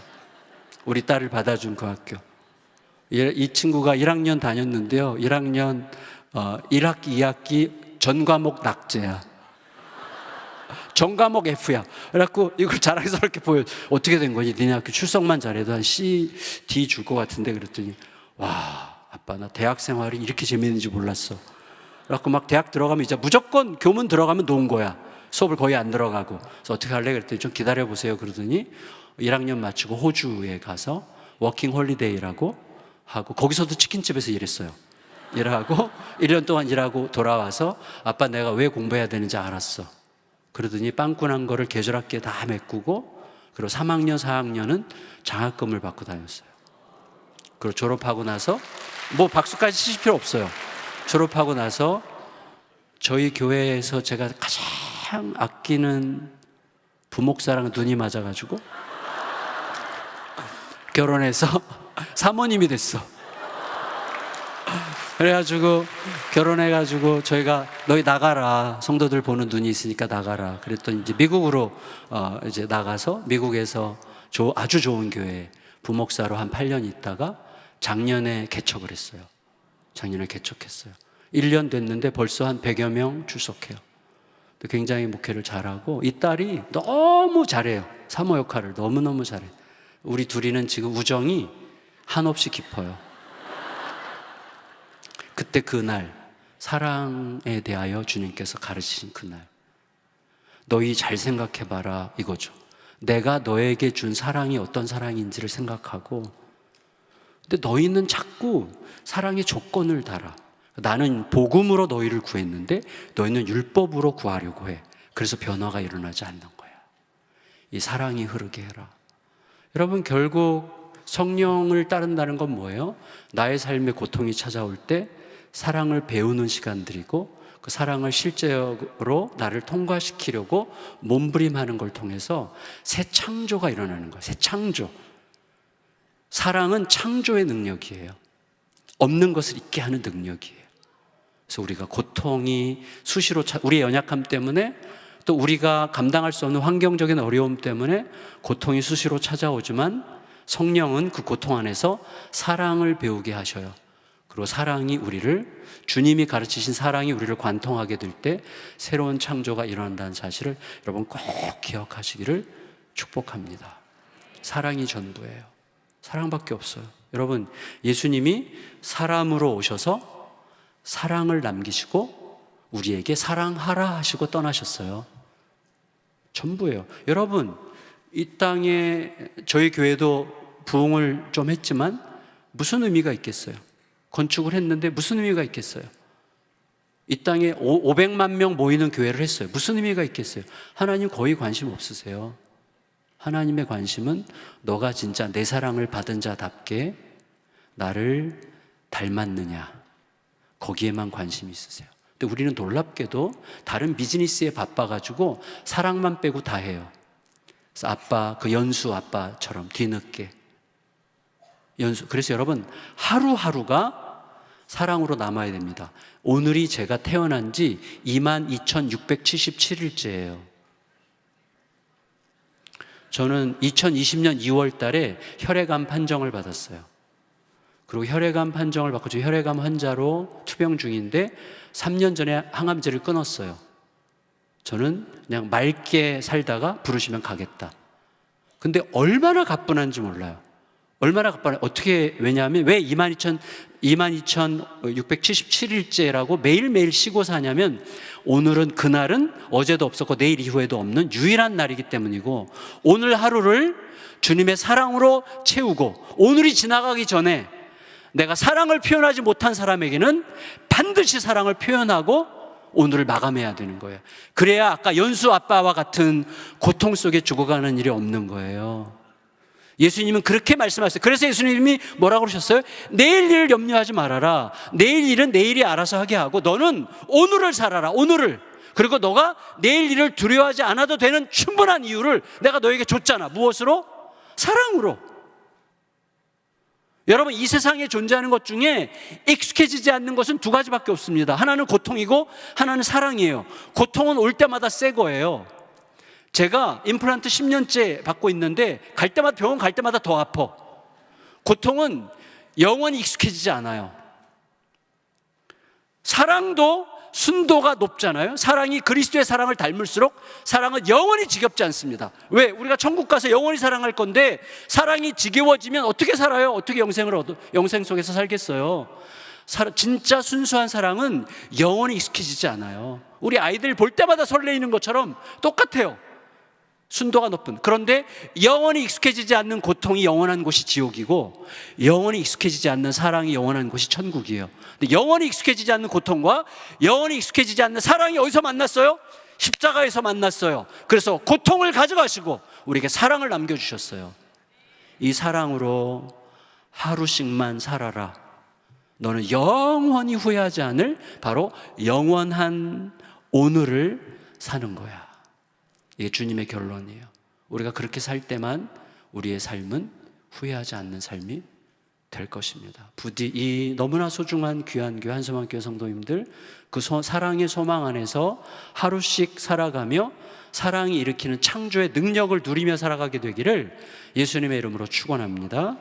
우리 딸을 받아준 그 학교. 이 친구가 1학년 다녔는데요, 1학년 1학기 2학기 전 과목 낙제야. 전 과목 F야. 그래갖고 이걸 자랑스럽게 보여. 어떻게 된 거지? 니네 학교 출석만 잘해도 한 C, D 줄 것 같은데. 그랬더니 와, 아빠 나 대학 생활이 이렇게 재미있는지 몰랐어. 그래갖고 막 대학 들어가면 이제 무조건 교문 들어가면 논 거야. 수업을 거의 안 들어가고. 그래서 어떻게 할래? 그랬더니 좀 기다려보세요. 그러더니 1학년 마치고 호주에 가서 워킹 홀리데이라고 하고, 거기서도 치킨집에서 일했어요. 일하고 1년 동안 일하고 돌아와서 아빠 내가 왜 공부해야 되는지 알았어. 그러더니 빵꾸난 거를 계절학기에 다 메꾸고, 그리고 3학년 4학년은 장학금을 받고 다녔어요. 그리고 졸업하고 나서 뭐 박수까지 치실 필요 없어요. 졸업하고 나서 저희 교회에서 제가 가장 아끼는 부목사랑 눈이 맞아가지고 결혼해서 사모님이 됐어. 그래가지고 결혼해가지고 저희가 너희 나가라, 성도들 보는 눈이 있으니까 나가라. 그랬더니 이제 미국으로 이제 나가서 미국에서 아주 좋은 교회 부목사로 한 8년 있다가 작년에 개척을 했어요. 작년에 개척했어요. 1년 됐는데 벌써 한 100여 명 출석해요. 굉장히 목회를 잘하고, 이 딸이 너무 잘해요. 사모 역할을 너무너무 잘해. 우리 둘이는 지금 우정이 한없이 깊어요. 그때 그날 사랑에 대하여 주님께서 가르치신 그날, 너희 잘 생각해봐라 이거죠. 내가 너에게 준 사랑이 어떤 사랑인지를 생각하고, 근데 너희는 자꾸 사랑의 조건을 달아. 나는 복음으로 너희를 구했는데 너희는 율법으로 구하려고 해. 그래서 변화가 일어나지 않는 거야. 이 사랑이 흐르게 해라. 여러분, 결국 성령을 따른다는 건 뭐예요? 나의 삶에 고통이 찾아올 때 사랑을 배우는 시간들이고, 그 사랑을 실제로 나를 통과시키려고 몸부림하는 걸 통해서 새 창조가 일어나는 거예요. 새 창조. 사랑은 창조의 능력이에요. 없는 것을 있게 하는 능력이에요. 그래서 우리가 고통이 수시로 우리의 연약함 때문에, 또 우리가 감당할 수 없는 환경적인 어려움 때문에 고통이 수시로 찾아오지만, 성령은 그 고통 안에서 사랑을 배우게 하셔요. 그리고 사랑이 우리를, 주님이 가르치신 사랑이 우리를 관통하게 될 때 새로운 창조가 일어난다는 사실을 여러분 꼭 기억하시기를 축복합니다. 사랑이 전부예요. 사랑밖에 없어요. 여러분, 예수님이 사람으로 오셔서 사랑을 남기시고 우리에게 사랑하라 하시고 떠나셨어요. 전부예요. 여러분, 이 땅에 저희 교회도 부흥을 좀 했지만 무슨 의미가 있겠어요? 건축을 했는데 무슨 의미가 있겠어요? 이 땅에 500만 명 모이는 교회를 했어요. 무슨 의미가 있겠어요? 하나님 거의 관심 없으세요. 하나님의 관심은 너가 진짜 내 사랑을 받은 자답게 나를 닮았느냐, 거기에만 관심이 있으세요. 근데 우리는 놀랍게도 다른 비즈니스에 바빠가지고 사랑만 빼고 다 해요. 그래서 아빠, 그 연수 아빠처럼 뒤늦게 연수. 그래서 여러분, 하루하루가 사랑으로 남아야 됩니다. 오늘이 제가 태어난 지 22,677일째예요. 저는 2020년 2월 달에 혈액암 판정을 받았어요. 그리고 혈액암 판정을 받고 지금 혈액암 환자로 투병 중인데 3년 전에 항암제를 끊었어요. 저는 그냥 맑게 살다가 부르시면 가겠다. 근데 얼마나 가뿐한지 몰라요. 얼마나 가뿐해. 어떻게, 왜냐하면 왜 22,677일째라고 매일매일 쉬고 사냐면, 오늘은 그날은 어제도 없었고 내일 이후에도 없는 유일한 날이기 때문이고, 오늘 하루를 주님의 사랑으로 채우고, 오늘이 지나가기 전에 내가 사랑을 표현하지 못한 사람에게는 반드시 사랑을 표현하고 오늘을 마감해야 되는 거예요. 그래야 아까 연수 아빠와 같은 고통 속에 죽어가는 일이 없는 거예요. 예수님은 그렇게 말씀하셨어요. 그래서 예수님이 뭐라고 그러셨어요? 내일 일을 염려하지 말아라. 내일 일은 내일이 알아서 하게 하고 너는 오늘을 살아라. 오늘을. 그리고 너가 내일 일을 두려워하지 않아도 되는 충분한 이유를 내가 너에게 줬잖아. 무엇으로? 사랑으로. 여러분, 이 세상에 존재하는 것 중에 익숙해지지 않는 것은 두 가지밖에 없습니다. 하나는 고통이고 하나는 사랑이에요. 고통은 올 때마다 새 거예요. 제가 임플란트 10년째 받고 있는데 병원 갈 때마다 더 아파. 고통은 영원히 익숙해지지 않아요. 사랑도 순도가 높잖아요. 사랑이 그리스도의 사랑을 닮을수록 사랑은 영원히 지겹지 않습니다. 왜? 우리가 천국 가서 영원히 사랑할 건데 사랑이 지겨워지면 어떻게 살아요? 어떻게 영생 속에서 살겠어요? 진짜 순수한 사랑은 영원히 익숙해지지 않아요. 우리 아이들 볼 때마다 설레이는 것처럼 똑같아요. 순도가 높은. 그런데 영원히 익숙해지지 않는 고통이 영원한 곳이 지옥이고 영원히 익숙해지지 않는 사랑이 영원한 곳이 천국이에요. 근데 영원히 익숙해지지 않는 고통과 영원히 익숙해지지 않는 사랑이 어디서 만났어요? 십자가에서 만났어요. 그래서 고통을 가져가시고 우리에게 사랑을 남겨주셨어요. 이 사랑으로 하루씩만 살아라. 너는 영원히 후회하지 않을 바로 영원한 오늘을 사는 거야. 이게 주님의 결론이에요. 우리가 그렇게 살 때만 우리의 삶은 후회하지 않는 삶이 될 것입니다. 부디 이 너무나 소중한 귀한 교회 한서망교회 성도님들 그 사랑의 소망 안에서 하루씩 살아가며 사랑이 일으키는 창조의 능력을 누리며 살아가게 되기를 예수님의 이름으로 축원합니다.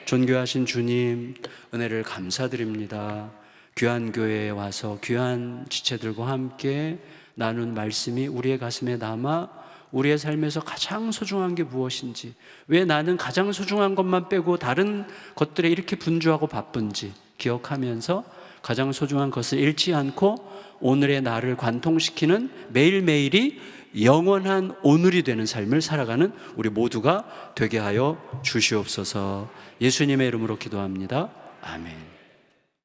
존귀하신 주님, 은혜를 감사드립니다. 귀한 교회에 와서 귀한 지체들과 함께 나눈 말씀이 우리의 가슴에 남아 우리의 삶에서 가장 소중한 게 무엇인지, 왜 나는 가장 소중한 것만 빼고 다른 것들에 이렇게 분주하고 바쁜지 기억하면서 가장 소중한 것을 잃지 않고 오늘의 나를 관통시키는 매일매일이 영원한 오늘이 되는 삶을 살아가는 우리 모두가 되게 하여 주시옵소서. 예수님의 이름으로 기도합니다. 아멘.